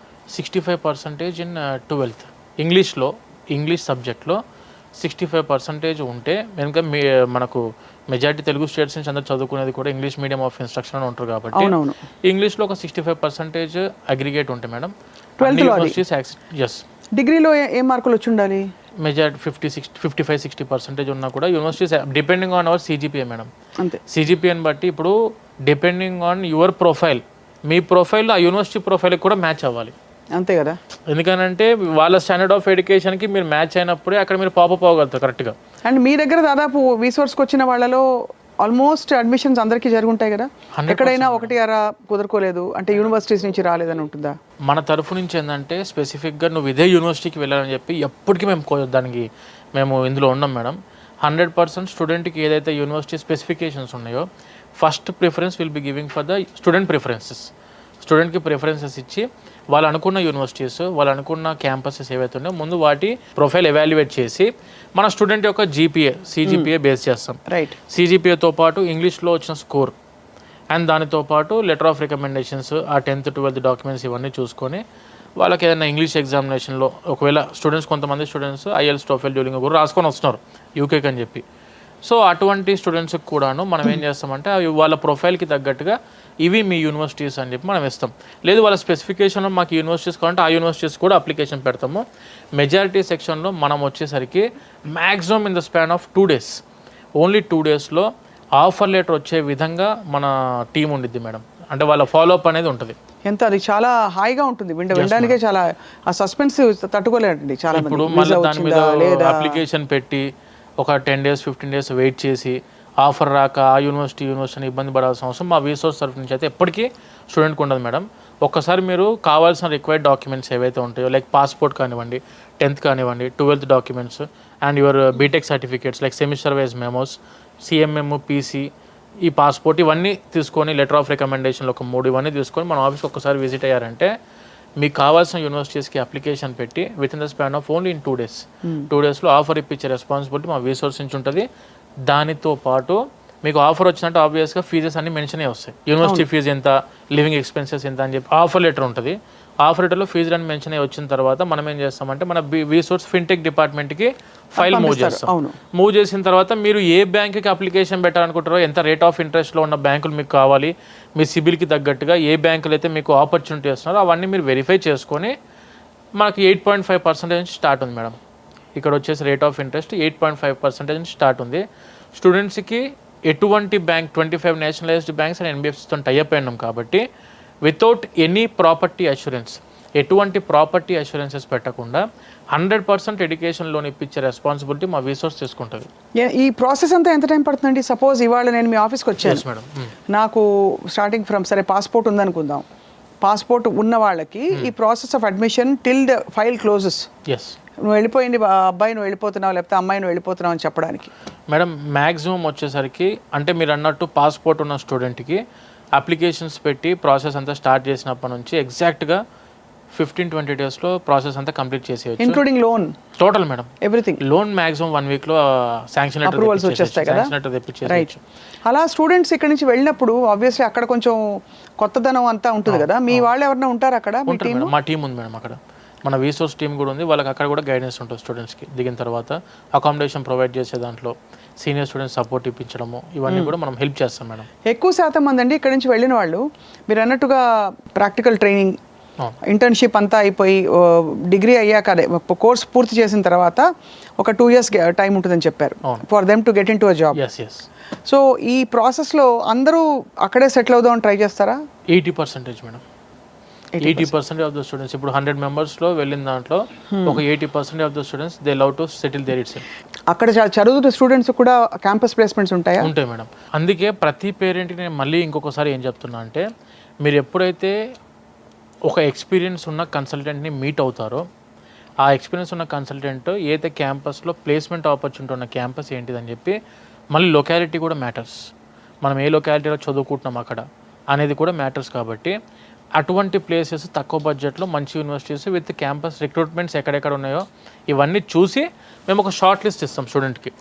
65% in 12th. English సబ్జెక్ట్లో 65% ఉంటే కనుక మనకు మెజారిటీ తెలుగు స్టేట్స్ నుంచి అందరూ చదువుకునేది కూడా ఇంగ్లీష్ మీడియం ఆఫ్ ఇన్స్ట్రక్షన్ ఉంటారు కాబట్టి ఇంగ్లీష్లో ఒక 65% అగ్రిగేట్ ఉంటే మేడం యూనివర్సిటీస్. డిగ్రీలో ఏం మార్కులు వచ్చి ఉండాలి? మెజారిటీ 55-60% ఉన్నా కూడా universities depending on hour CGPA madam. అంతే, సిజిపిఏని బట్టి ఇప్పుడు depending on your profile, me profile ఆ యూనివర్సిటీ ప్రొఫైల్కి కూడా మ్యాచ్ అవ్వాలి. అంతే కదా, ఎందుకనంటే వాళ్ళ స్టాండర్డ్ ఆఫ్ ఎడ్యుకేషన్కి మీరు మ్యాచ్ అయినప్పుడే అక్కడ మీరు పాపప్ అవ్వగలుగుతారు కరెక్ట్గా. అండ్ మీ దగ్గర దాదాపు రీసోర్స్కి వచ్చిన వాళ్ళలో ఆల్మోస్ట్ అడ్మిషన్స్ అందరికీ జరుగుంటాయి కదా, ఎక్కడైనా ఒకటి అరా కుదరుకోలేదు అంటే యూనివర్సిటీస్ నుంచి రాలేదని ఉంటుందా? మన తరఫు నుంచి ఏంటంటే స్పెసిఫిక్గా నువ్వు ఇదే యూనివర్సిటీకి వెళ్ళాలని చెప్పి ఎప్పటికీ దానికి మేము ఇందులో ఉన్నాం మేడం. 100% స్టూడెంట్కి ఏదైతే యూనివర్సిటీ స్పెసిఫికేషన్స్ ఉన్నాయో first preference will be giving for the student preferences. స్టూడెంట్కి ప్రిఫరెన్సెస్ ఇచ్చి వాళ్ళు అనుకున్న యూనివర్సిటీస్, వాళ్ళు అనుకున్న క్యాంపసెస్ ఏవైతే ఉన్నాయో ముందు వాటి ప్రొఫైల్ ఎవాల్యుయేట్ చేసి మన స్టూడెంట్ యొక్క సిజిపిఏ బేస్ చేస్తాం. రైట్, సిజిపిఏతో పాటు ఇంగ్లీష్లో వచ్చిన స్కోర్ అండ్ దానితో పాటు లెటర్ ఆఫ్ రికమెండేషన్స్, ఆ 10th 12th డాక్యుమెంట్స్ ఇవన్నీ చూసుకొని వాళ్ళకి ఏదైనా ఇంగ్లీష్ ఎగ్జామినేషన్లో ఒకవేళ కొంతమంది స్టూడెంట్స్ ఐఎల్స్, టోఫెల్, డ్యూలింగో కూడా రాసుకొని వస్తున్నారు యూకేకి అని చెప్పి. సో అటువంటి స్టూడెంట్స్కి కూడాను మనం ఏం చేస్తామంటే వాళ్ళ ప్రొఫైల్కి తగ్గట్టుగా ఇవి మీ యూనివర్సిటీస్ అని చెప్పి మనం ఇస్తాం. లేదు వాళ్ళ స్పెసిఫికేషన్లో మాకు యూనివర్సిటీస్ కావాలంటే ఆ యూనివర్సిటీస్ కూడా అప్లికేషన్ పెడతాము. మెజారిటీ సెక్షన్లో మనం వచ్చేసరికి maximum in the span of 2 days, only 2 daysలో ఆఫర్ లెటర్ వచ్చే విధంగా మన టీం ఉండిద్ది మేడం. అంటే వాళ్ళ ఫాలోఅప్ అనేది ఉంటుంది. ఎంత అది చాలా హాయిగా ఉంటుంది, వినడానికే చాలా ఆ సస్పెన్స్ తట్టుకోలేదండి చాలా. ఇప్పుడు మళ్ళీ దాని మీద అప్లికేషన్ పెట్టి ఒక 10 days 15 days వెయిట్ చేసి ఆఫర్ రాక ఆ యూనివర్సిటీ ఇబ్బంది పడాల్సిన అవసరం మా రీసోర్స్ తరఫు నుంచి అయితే ఎప్పటికీ స్టూడెంట్కి ఉండదు మేడం. ఒక్కసారి మీరు కావాల్సిన రిక్వైర్డ్ డాక్యుమెంట్స్ ఏవైతే ఉంటాయో లైక్ పాస్పోర్ట్ కానివ్వండి, 10th కానివ్వండి, 12th documents and your B Tech certificates like semester wise memos, CMM, PC, ఈ పాస్పోర్ట్ ఇవన్నీ తీసుకొని లెటర్ ఆఫ్ రికమెండేషన్లు ఒక 3 ఇవన్నీ తీసుకొని మన ఆఫీస్కి ఒక్కసారి విజిట్ అయ్యారంటే మీకు కావాల్సిన యూనివర్సిటీస్కి అప్లికేషన్ పెట్టి within the span of only in 2 days 2 daysలో ఆఫర్ ఇప్పించే రెస్పాన్సిబిలిటీ మా రీసోర్స్ నుంచి ఉంటుంది. దానితో పాటు మీకు ఆఫర్ వచ్చినట్టు ఆబ్వియస్గా ఫీజెస్ అన్ని మెన్షన్ అయ్యి వస్తాయి. యూనివర్సిటీ ఫీజు ఎంత, లివింగ్ ఎక్స్పెన్సెస్ ఎంత అని చెప్పి ఆఫర్ లెటర్ ఉంటుంది. ఆఫర్ లెటర్లో ఫీజు అని మెన్షన్ అయ్యి వచ్చిన తర్వాత మనం ఏం చేస్తామంటే మన రీసోర్స్ ఫిన్టెక్ డిపార్ట్మెంట్కి ఫైల్ మూవ్ చేస్తాం. మూవ్ చేసిన తర్వాత మీరు ఏ బ్యాంకుకి అప్లికేషన్ పెట్టాలనుకుంటారో, ఎంత రేట్ ఆఫ్ ఇంట్రెస్ట్లో ఉన్న బ్యాంకులు మీకు కావాలి, మీ సిబిల్కి తగ్గట్టుగా ఏ బ్యాంకులు అయితే మీకు ఆపర్చునిటీ ఇస్తున్నారో అవన్నీ మీరు వెరిఫై చేసుకొని మనకి 8.5% నుంచి స్టార్ట్ ఉంది మేడం. ఇక్కడ వచ్చేసి రేట్ ఆఫ్ ఇంట్రెస్ట్ 8.5% నుంచి స్టార్ట్ ఉంది. స్టూడెంట్స్కి ఎటువంటి బ్యాంక్ 25 నేషనలైజ్డ్ బ్యాంక్స్ అండ్ ఎన్బిఎఫ్సితో టైఅప్ అయినాం కాబట్టి వితౌట్ ఎనీ ప్రాపర్టీ అష్యూరెన్స్, ఎటువంటి ప్రాపర్టీ అష్యూరెన్సెస్ పెట్టకుండా 100% ఎడ్యుకేషన్ లోన్ ఇప్పించే రెస్పాన్సిబిలిటీ మా రీసోర్స్ తీసుకుంటుంది. ఈ ప్రాసెస్ అంతా ఎంత టైం పడుతుందండి? సపోజ్ ఇవాళ నేను మీ ఆఫీస్కి వచ్చాను మేడం, నాకు స్టార్టింగ్ ఫ్రమ్ సరే పాస్పోర్ట్ ఉందనుకుందాం, పాస్పోర్ట్ ఉన్న వాళ్ళకి ఈ process of admission till the file closes, నువ్వు వెళ్ళిపోయింది అబ్బాయి నువ్వు వెళ్ళిపోతున్నావు లేకపోతే అమ్మాయి నువ్వు వెళ్ళిపోతున్నావు అని చెప్పడానికి మేడం మ్యాక్సిమం వచ్చేసరికి అంటే మీరు అన్నట్టు పాస్పోర్ట్ ఉన్న స్టూడెంట్కి అప్లికేషన్స్ పెట్టి ప్రాసెస్ అంతా స్టార్ట్ చేసినప్పటి నుంచి ఎగ్జాక్ట్గా 15-20 డేస్లో ప్రాసెస్ అంతా కంప్లీట్ చేసేయచ్చు, including loan total madam everything. Loan maximum 1 weekలో శాంక్షన్ అప్రూవల్స్ వచ్చేస్తాయి కదా. రైట్, అలా స్టూడెంట్స్ ఇక్కడ నుంచి వెళ్ళినప్పుడు ఆబ్వియస్లీ అక్కడ కొంచెం కొత్తదనం అంతా ఉంటుంది కదా, మీ వాళ్ళు ఎవరైనా ఉంటారు అక్కడ? మా టీం ఉంది మేడం అక్కడ. మన వీసోర్స్ టీమ్ కూడా ఉంది, వాళ్ళకి అక్కడ కూడా గైడెన్స్ ఉంటుంది స్టూడెంట్స్కి. దిగిన తర్వాత అకామిడేషన్ ప్రొవైడ్ చేసే దాంట్లో సీనియర్ స్టూడెంట్స్ సపోర్ట్ ఇప్పించడము ఇవన్నీ కూడా మనం హెల్ప్ చేస్తాం మేడం. ఎక్కువ శాతం మంది అండి ఇక్కడ నుంచి వెళ్ళిన వాళ్ళు మీరు అన్నట్టుగా ప్రాక్టికల్ ట్రైనింగ్, ఇంటర్న్షిప్ అంతా అయిపోయి డిగ్రీ అయ్యాక అదే కోర్స్ పూర్తి చేసిన తర్వాత ఒక 2 years టైం ఉంటుందని చెప్పారు for them to get in to a job. So ఈ ప్రాసెస్లో అందరూ అక్కడే సెటిల్ అవుదామని ట్రై చేస్తారా? 80% మేడం. 80% ఆఫ్ ద స్టూడెంట్స్ ఇప్పుడు 100 మెంబర్స్లో వెళ్ళిన దాంట్లో ఒక 80% of the students they love to settle there itself. అక్కడ చదువుతున్న స్టూడెంట్స్ కూడా క్యాంపస్ ప్లేస్మెంట్స్ ఉంటాయా? ఉంటాయి మేడం. అందుకే ప్రతి పేరెంట్కి నేను మళ్ళీ ఇంకొకసారి ఏం చెప్తున్నా అంటే, మీరు ఎప్పుడైతే ఒక ఎక్స్పీరియన్స్ ఉన్న కన్సల్టెంట్ని మీట్ అవుతారో, ఆ ఎక్స్పీరియన్స్ ఉన్న కన్సల్టెంట్ ఏదైతే క్యాంపస్లో ప్లేస్మెంట్ ఆపర్చునిటీ ఉన్న క్యాంపస్ ఏంటిదని చెప్పి, మళ్ళీ లొకాలిటీ కూడా మ్యాటర్స్, మనం ఏ లొకాలిటీలో చదువుకుంటున్నాం అక్కడ అనేది కూడా మ్యాటర్స్. కాబట్టి అటువంటి ప్లేసెస్ తక్కువ బడ్జెట్లో మంచి యూనివర్సిటీస్ విత్ క్యాంపస్ రిక్రూట్మెంట్స్ ఎక్కడెక్కడ ఉన్నాయో ఇవన్నీ చూసి మేము ఒక షార్ట్ లిస్ట్ ఇస్తాం స్టూడెంట్కి.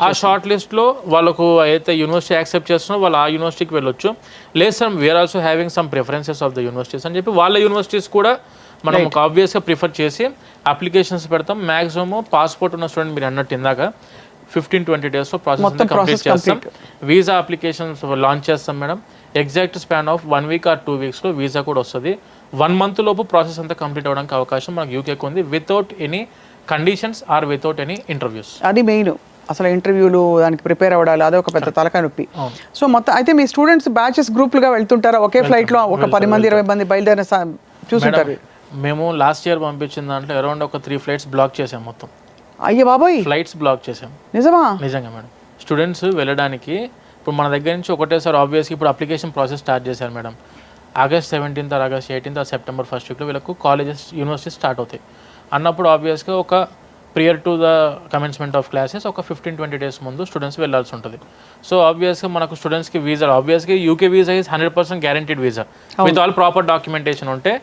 ఆ షార్ట్ లిస్ట్లో వాళ్ళకు అయితే యూనివర్సిటీ యాక్సెప్ట్ చేస్తున్నారో వాళ్ళు ఆ యూనివర్సిటీకి వెళ్ళొచ్చు. లేదు sir we are also having some preferences of the universities అని చెప్పి వాళ్ళ యూనివర్సిటీస్ కూడా మనం ఒక ఆబ్వియస్గా ప్రిఫర్ చేసి అప్లికేషన్స్ పెడతాం. మ్యాక్సిమం పాస్పోర్ట్ ఉన్న స్టూడెంట్ మీరు అన్నట్టు ఇందాక 15-20 daysలో ప్రాసెస్ కంప్లీట్ చేస్తాం. వీసా అప్లికేషన్స్ లాంచ్ చేస్తాం madam. Exact span of 1 week or 2 weeksలో వీసా కూడా వస్తుంది. 1 month లోపు ప్రాసెస్ అంతా కంప్లీట్ అవ్వడానికి అవకాశం మనకు యూకేకి ఉంది, without any conditions or without any interviews. అది మెయిన్. అసలు ఇంటర్వ్యూలు దానికి ప్రిపేర్ అవ్వడాలి, అదే ఒక పెద్ద తలకాయ నొప్పి. సో మొత్తం అయితే మీ స్టూడెంట్స్ బ్యాచెస్ గ్రూప్లుగా వెళ్తుంటారా? ఒకే ఫ్లైట్లో ఒక 10 మంది 20 మంది బయలుదేరిన చూసుంటారు. మేము లాస్ట్ ఇయర్ పంపించిన దాంట్లో అరౌండ్ ఒక 3 flights బ్లాక్ చేసాం మొత్తం. అయ్యో బాబోయ్, ఫ్లైట్స్ బ్లాక్ చేసాం. నిజమా? నిజంగా మేడం. స్టూడెంట్స్ వెళ్ళడానికి ఇప్పుడు మన దగ్గర నుంచి ఒకటేసారి ఆబ్వియస్గా ఇప్పుడు అప్లికేషన్ ప్రాసెస్ స్టార్ట్ చేశారు madam. August 17th or August 18th or September 1st weekలో వీళ్ళకు కాలేజెస్ యూనివర్సిటీస్ స్టార్ట్ అవుతాయి. అన్నప్పుడు ఆబ్వియస్గా ఒక prior to the commencement of classes ఒక 15-20 days ముందు స్టూడెంట్స్ వెళ్ళాల్సి ఉంటుంది. సో ఆబ్వియస్గా మనకు స్టూడెంట్స్కి వీసా, ఆబ్వియస్గా UK visa is 100% guaranteed visa with all proper documentation ఉంటే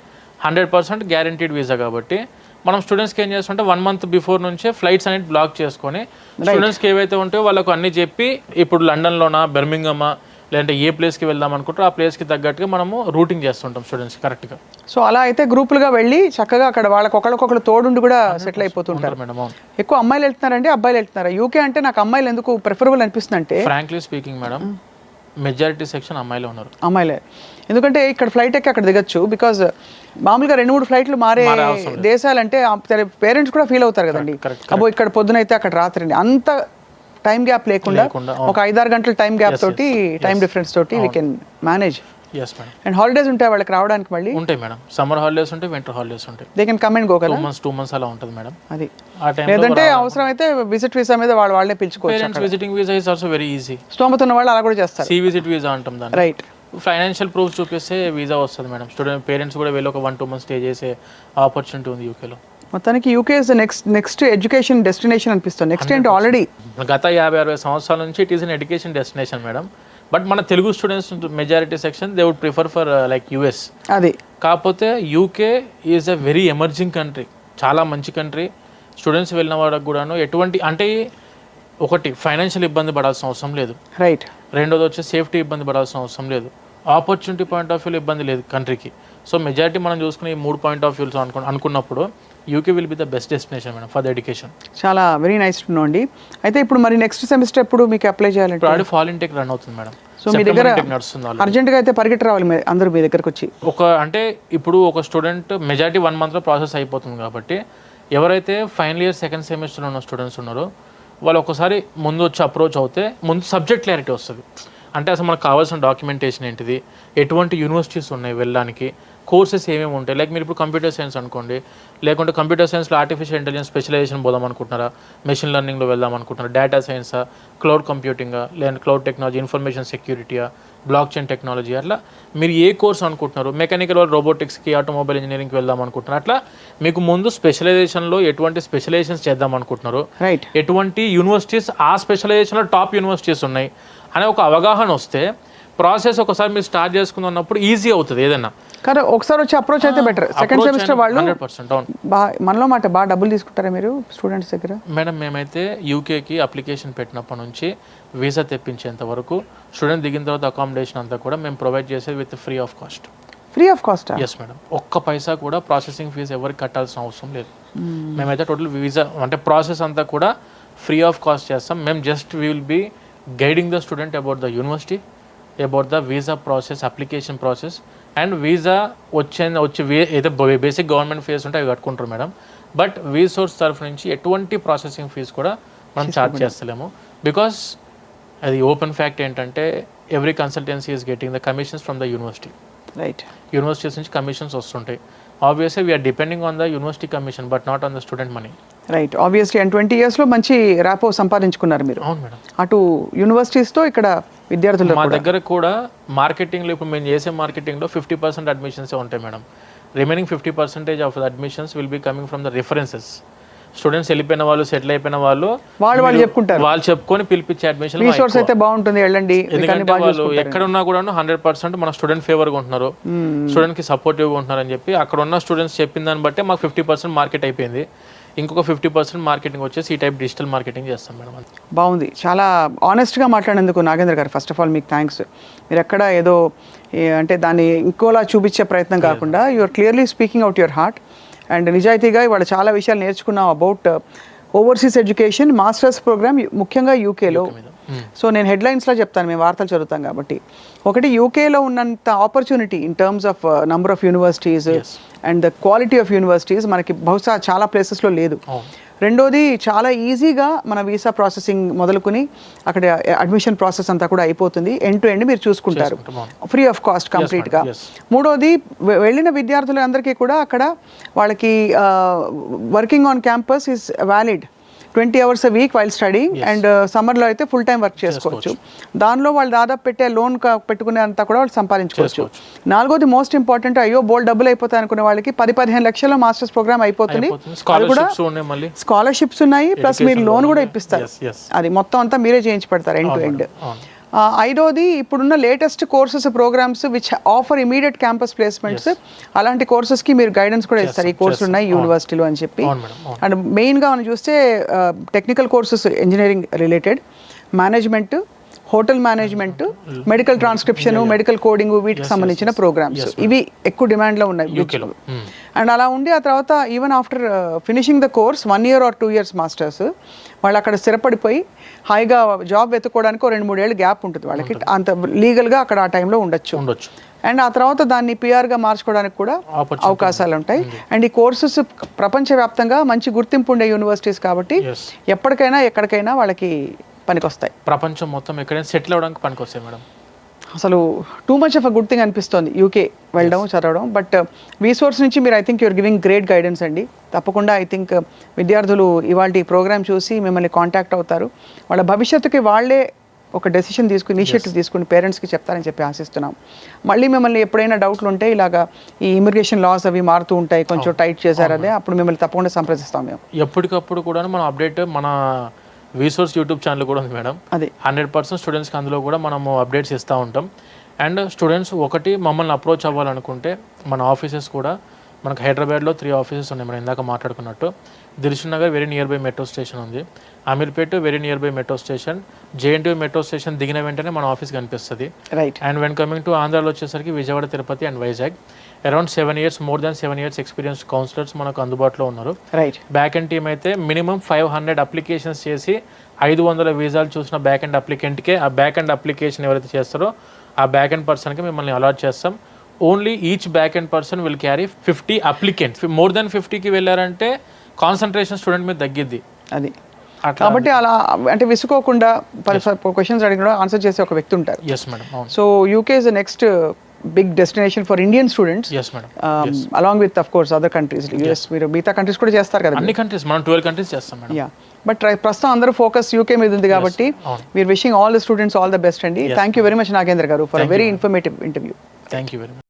100% గ్యారంటీడ్ వీసా. కాబట్టి మనం స్టూడెంట్స్కి ఏం చేస్తుంటే 1 month బిఫోర్ నుంచే ఫ్లైట్స్ అనేది బ్లాక్ చేసుకొని స్టూడెంట్స్కి ఏవైతే ఉంటాయో వాళ్ళకు అన్నీ చెప్పి, ఇప్పుడు లండన్లోనా బెర్మింగమా లేదంటే ఏ ప్లేస్కి వెళ్దాం అనుకుంటారో ఆ ప్లేస్కి తగ్గట్టుగా మనము రూటింగ్ చేస్తుంటాం స్టూడెంట్స్ కరెక్ట్గా. సో అలా అయితే గ్రూపులుగా వెళ్ళి చక్కగా అక్కడ వాళ్ళకి ఒకళ్ళకొకళ్ళు తోడుండి కూడా సెటిల్ అయిపోతుంటారు మేడం. ఎక్కువ అమ్మాయిలు వెళ్తున్నారండి, అబ్బాయిలు వెళ్తున్నారా? యూకే అంటే నాకు అమ్మాయిలు ఎందుకు ప్రిఫరబుల్ అనిపిస్తుంది అంటే, frankly speaking madam, majority section అమ్మాయిలే ఉన్నారు. అమ్మాయిలే. ఎందుకంటే ఇక్కడ ఫ్లైట్ ఎక్కి అక్కడ దిగచ్చు. బికాజ్ మామూలుగా 2-3 ఫ్లైట్లు మారే దేశాలంటే పేరెంట్స్ కూడా ఫీల్ అవుతారు కదండి, అబ్బో ఇక్కడ పొద్దునైతే అక్కడ రాత్రి. అంత టైం గ్యాప్ లేకుండా ఒక 5-6 గంటల టైం గ్యాప్ తోటి, టైం డిఫరెన్స్ తోటి we can manage. And holidays ఉంటాయి వాళ్ళకి రావడానికి? మళ్ళీ ఉంటాయి మేడం. సమ్మర్ హాలిడేస్ ఉంటాయి, వింటర్ హాలిడేస్ ఉంటాయి. They can come and go కదా. 2 months అలా ఉంటుంది మేడం. అది లేదంటే అవసరం అయితే విజిట్ వీసా మీద వాళ్ళే పిలుచుకోవచ్చు. Visiting visa is also very easy. స్తోమత ఉన్న వాళ్ళు అలా కూడా చేస్తారు. సీ విజిట్ వీసా అంటాం దాన్ని. రైట్. ఫైనాన్షియల్ ప్రూఫ్ చూపిస్తే వీసా వస్తుంది మేడం. స్టూడెంట్ పేరెంట్స్ కూడా వెళ్ళి ఒక 1-2 months స్టే చేసే ఆపర్చునిటీ ఉంది యూకేలో. మొత్తానికి UK is next education destination అనిపిస్తుంది. నెక్స్ట్ ఏంటి, ఆల్రెడీ గత 50-60 సంవత్సరాల నుంచి it is an education destination madam. But మన Telugu students majority section they would prefer for like US. అది కాకపోతే UK is a very emerging country, చాలా మంచి కంట్రీ. స్టూడెంట్స్ వెళ్ళిన వాళ్ళకి కూడాను ఎటువంటి అంటే ఒకటి ఫైనాన్షియల్ ఇబ్బంది పడాల్సిన అవసరం లేదు. రైట్. రెండోది వచ్చి సేఫ్టీ ఇబ్బంది పడాల్సిన అవసరం లేదు. ఆపర్చునిటీ పాయింట్ ఆఫ్ వ్యూలో ఇబ్బంది లేదు కంట్రీకి. సో మెజారిటీ మనం చూసుకునే ఈ 3 పాయింట్ ఆఫ్ వ్యూస్ అనుకున్నప్పుడు UK will be the best destination madam for the education. చాలా వెరీ నైస్ టు నో అండి. అయితే ఇప్పుడు మరి నెక్స్ట్ సెమిస్టర్ ఎప్పుడు మీకు అప్లై చేయాలంటే? ఆల్రెడీ ఫాల్ ఇంటేక్ రన్ అవుతుంది మేడం. సో మీ దగ్గర అర్జెంట్గా అయితే పరిగెట్టి రావాలి అందరూ మీ దగ్గరకు వచ్చి. అంటే ఇప్పుడు ఒక స్టూడెంట్ మెజారిటీ 1 monthలో ప్రాసెస్ అయిపోతుంది కాబట్టి ఎవరైతే ఫైనల్ ఇయర్ సెకండ్ సెమిస్టర్ ఉన్న స్టూడెంట్స్ ఉన్నారో వాళ్ళు ఒకసారి ముందు వచ్చి అప్రోచ్ అవుతే ముందు సబ్జెక్ట్ క్లారిటీ వస్తుంది. అంటే అసలు మనకు కావాల్సిన డాక్యుమెంటేషన్ ఏంటిది, ఎటువంటి యూనివర్సిటీస్ ఉన్నాయి వెళ్ళడానికి, కోర్సెస్ ఏమేమి ఉంటాయి. లైక్ మీరు ఇప్పుడు కంప్యూటర్ సైన్స్ అనుకోండి, లేకుంటే కంప్యూటర్ సైన్స్లో ఆర్టిఫిషియల్ ఇంటెలిజెన్స్ స్పెషలైజేషన్ పోదాం అనుకుంటున్నారా, మెషిన్ లెర్నింగ్లో వెళ్దాం అనుకుంటున్నారా, డేటా సైన్సా, క్లౌడ్ కంప్యూటింగా, లేదంటే క్లౌడ్ టెక్నాలజీ, ఇన్ఫర్మేషన్ సెక్యూరిటీయా, బ్లాక్ చైన్ టెక్నాలజీ, అట్లా మీరు ఏ కోర్స్ అనుకుంటున్నారు, మెకానికల్ రోబోటిక్స్కి, ఆటోమొబైల్ ఇంజనీరింగ్కి వెళ్దాం అనుకుంటున్నారు, అట్లా మీకు ముందు స్పెషలైజేషన్లో ఎటువంటి స్పెషలైజేషన్స్ చేద్దాం అనుకుంటున్నారు, ఎటువంటి యూనివర్సిటీస్ ఆ స్పెషలైజేషన్లో టాప్ యూనివర్సిటీస్ ఉన్నాయి అనే ఒక అవగాహన వస్తే ప్రాసెస్ ఒకసారి మీరు స్టార్ట్ చేసుకున్నప్పుడు ఈజీ అవుతుంది ఏదైనా. కానీ ఒకసారి వచ్చి అప్రోచ్ అయితే బెటర్. సెకండ్ సెమిస్టర్ వాళ్ళు 100% అవును. మనలో మాట బాగా డబ్బులు తీసుకుంటారా మీరు స్టూడెంట్స్ దగ్గర? మేడం మేమైతే యూకేకి అప్లికేషన్ పెట్టినప్పటి నుంచి వీసా తెప్పించేంత వరకు స్టూడెంట్ దిగిన తర్వాత అకామిడేషన్ అంతా కూడా మేము ప్రొవైడ్ చేసేది with free of cost. Free of cost. Yes madam, ఒక్క పైసా కూడా ప్రాసెసింగ్ ఫీజు ఎవరికి కట్టాల్సిన అవసరం లేదు. మేమైతే టోటల్ వీసా అంటే ప్రాసెస్ అంతా కూడా ఫ్రీ ఆఫ్ కాస్ట్ చేస్తాం. మేము just we will be guiding the student about the university, about the visa process, application process and visa వచ్చి ఏదో బేసిక్ గవర్నమెంట్ ఫీజు ఉంటే అవి కట్టుకుంటారు మేడం. బట్ వీసోర్స్ తరఫు నుంచి ఎటువంటి ప్రాసెసింగ్ ఫీజు కూడా మనం ఛార్జ్ చేస్తలేము. బికాస్ అది ఓపెన్ ఫ్యాక్ట్ ఏంటంటే every consultancy is getting the commissions from the university. Right, universities నుంచి కమిషన్స్ వస్తుంటాయి. Obviously we are depending on the university commission but not on the student money. Right, obviously. And 20 yearsలో మంచి rapport సంపాదించుకున్నారు మీరు. అవును madam. అటు యూనివర్సిటీస్తో ఇక్కడ విద్యార్థులు మా దగ్గర కూడా మార్కెటింగ్లో ఇప్పుడు మేము చేసే మార్కెటింగ్లో 50% అడ్మిషన్సే ఉంటాయి madam. Remaining 50% of the admissions will be coming from the references. Students వెళ్ళిపోయిన వాళ్ళు, సెటిల్ అయిపోయిన వాళ్ళు వాళ్ళు చెప్పుకొని పిలిపించే అడ్మిషన్. రిసోర్స్ అయితే బాగుంటుంది, వెళ్ళండి. ఎందుకంటే వాళ్ళు ఎక్కడ ఉన్నా కూడా 100% మన స్టూడెంట్ ఫేవర్గా ఉంటున్నారు, స్టూడెంట్ కి సపోర్టివ్గా ఉంటున్నారు అని చెప్పి అక్కడ ఉన్న స్టూడెంట్స్ చెప్పిన దాన్ని బట్టే మాకు 50% మార్కెట్ అయిపోయింది. ఇంకొక 50% మార్కెటింగ్ వచ్చేసి ఈ టైప్ డిజిటల్ మార్కెటింగ్ చేస్తాం మేడం. బాగుంది, చాలా ఆనెస్ట్గా మాట్లాడినందుకు నాగేంద్ర గారు. ఫస్ట్ ఆఫ్ ఆల్ మీకు థ్యాంక్స్. మీరు ఎక్కడ ఏదో అంటే దాన్ని ఇంకోలా చూపించే ప్రయత్నం కాకుండా you are clearly speaking out your heart and నిజాయితీగా ఇవాళ చాలా విషయాలు నేర్చుకున్నాం about overseas education masters program, ముఖ్యంగా యూకేలో. సో నేను హెడ్లైన్స్లో చెప్తాను, మేము వార్తలు చదువుతాం కాబట్టి. ఒకటి, యూకేలో ఉన్నంత opportunity in terms of number of universities and the quality of universities మనకి బహుశా చాలా ప్లేసెస్లో లేదు. రెండోది, చాలా ఈజీగా మన వీసా ప్రాసెసింగ్ మొదలుకొని అక్కడ అడ్మిషన్ ప్రాసెస్ అంతా కూడా అయిపోతుంది. ఎండ్ టు ఎండ్ మీరు చూసుకుంటారు, ఫ్రీ ఆఫ్ కాస్ట్ కంప్లీట్గా. మూడోది, వెళ్ళిన విద్యార్థులందరికీ కూడా అక్కడ వాళ్ళకి working on campus is valid 20 hours a week while studying and సమ్మర్లో అయితే ఫుల్ టైం వర్క్ చేసుకోవచ్చు. దానిలో వాళ్ళు దాదాపు పెట్టే లోన్ పెట్టుకునే అంతా కూడా వాళ్ళు సంపాదించుకోవచ్చు. నాలుగోది, మోస్ట్ ఇంపార్టెంట్, అయ్యో బోల్డ్ డబ్బులు అయిపోతాయి అనుకునే వాళ్ళకి 10-15 లక్షల మాస్టర్స్ ప్రోగ్రామ్ అయిపోతుంది. అది కూడా స్కాలర్షిప్స్ ఉన్నాయి, ప్లస్ మీరు లోన్ కూడా ఇప్పిస్తారు. అది మొత్తం అంతా మీరే చేయించి పెడతారు ఎండ్ టు ఎండ్. ఐదోది, ఇప్పుడున్న latest courses programs which offer immediate campus placements, అలాంటి కోర్సెస్కి మీరు గైడెన్స్ కూడా ఇస్తారు. ఈ కోర్సులు ఉన్నాయి యూనివర్సిటీలో అని చెప్పి. అండ్ మెయిన్గా మనం చూస్తే technical courses, engineering related, management, hotel management, medical transcription, medical coding, వీటికి సంబంధించిన ప్రోగ్రామ్స్ ఇవి ఎక్కువ డిమాండ్లో ఉన్నాయి. అండ్ అలా ఉండి ఆ తర్వాత even after finishing the course 1 year or 2 years masters, వాళ్ళు అక్కడ స్థిరపడిపోయి హాయిగా జాబ్ వెతుక్కోవడానికి 2-3 ఏళ్ళు గ్యాప్ ఉంటుంది వాళ్ళకి. అంత లీగల్గా అక్కడ ఆ టైంలో ఉండొచ్చు. అండ్ ఆ తర్వాత దాన్ని పిఆర్గా మార్చుకోవడానికి కూడా అవకాశాలు ఉంటాయి. అండ్ ఈ కోర్సెస్ ప్రపంచవ్యాప్తంగా మంచి గుర్తింపు ఉండే యూనివర్సిటీస్ కాబట్టి ఎప్పటికైనా ఎక్కడికైనా వాళ్ళకి పనికొస్తాయి. ప్రపంచం మొత్తం ఎక్కడైనా సెటిల్ అవ్వడానికి పనికొస్తాయి మేడం. అసలు too much of a good thing అనిపిస్తుంది యూకే వెళ్ళడం, చదవడం. బట్ వీసోర్స్ నుంచి మీరు I think you are giving great guidance అండి. తప్పకుండా ఐ థింక్ విద్యార్థులు ఇవాళ ఈ ప్రోగ్రామ్ చూసి మిమ్మల్ని కాంటాక్ట్ అవుతారు. వాళ్ళ భవిష్యత్తుకి వాళ్ళే ఒక డెసిషన్ తీసుకుని, ఇనిషియేటివ్ తీసుకుని పేరెంట్స్కి చెప్తారని చెప్పి ఆశిస్తున్నాం. మళ్ళీ మిమ్మల్ని ఎప్పుడైనా డౌట్లు ఉంటే ఇలాగా ఈ ఇమిగ్రేషన్ లాస్ అవి మారుతూ ఉంటాయి, కొంచెం టైట్ చేశారదే, అప్పుడు మిమ్మల్ని తప్పకుండా సంప్రదిస్తాం మేము. ఎప్పటికప్పుడు కూడా మనం అప్డేట్ మన వీసోర్స్ యూట్యూబ్ ఛానల్ కూడా ఉంది మేడం. అది 100% స్టూడెంట్స్కి అందులో కూడా మనము అప్డేట్స్ ఇస్తూ ఉంటాం. అండ్ స్టూడెంట్స్ ఒకటి మమ్మల్ని అప్రోచ్ అవ్వాలనుకుంటే మన ఆఫీసెస్ కూడా మనకు హైదరాబాద్లో 3 ఆఫీసెస్ ఉన్నాయి. మనం ఇందాక మాట్లాడుకున్నట్టు Dilsukhnagar very near by metro station ఉంది, Ameerpet very near by metro station, JNTU metro station దిగిన వెంటనే మన ఆఫీస్ కనిపిస్తుంది. Right. And when coming to ఆంధ్రాలో వచ్చేసరికి Vijayawada, Tirupati and Vizag. Around 7 years, more than 7 years experience counsellors మనకు అందుబాటులో ఉన్నారు. రైట్. బ్యాక్ ఎండ్ టీమ్ అయితే మినిమం 500 అప్లికేషన్స్ చేసి 500 వీసాలు చూసిన బ్యాక్ ఎండ్ అప్లికెంట్కే ఆ బ్యాక్ ఎండ్ అప్లికేషన్ ఎవరైతే చేస్తారో ఆ బ్యాక్ ఎండ్ పర్సన్కి మిమ్మల్ని అలాట్ చేస్తాం. Only each back end person will carry 50 applicants. More then 50కి వెళ్ళారంటే కాన్సన్ట్రేషన్ స్టూడెంట్ మీద తగ్గిద్ది. అది కాబట్టి అలా అంటే విసుకోకుండా క్వశ్చన్స్ అడిగిన ఆన్సర్ చేసే ఒక వ్యక్తి ఉంటారు. Yes madam. So UK is the next big destination for Indian students. Yes madam. Along with of course other countries. US మీరు మిగతా కంట్రీస్ కూడా చేస్తారు కదా. అన్ని కంట్రీస్ మనం 12 కంట్రీస్ చేస్తాం మేడం. యా బట్ ప్రస్తుతం అందరూ ఫోకస్ యూకే మీద ఉంది కాబట్టి we are wishing all the students all the best అండి. Thank you very much Nagendra garu for a very informative interview. Thank you very much.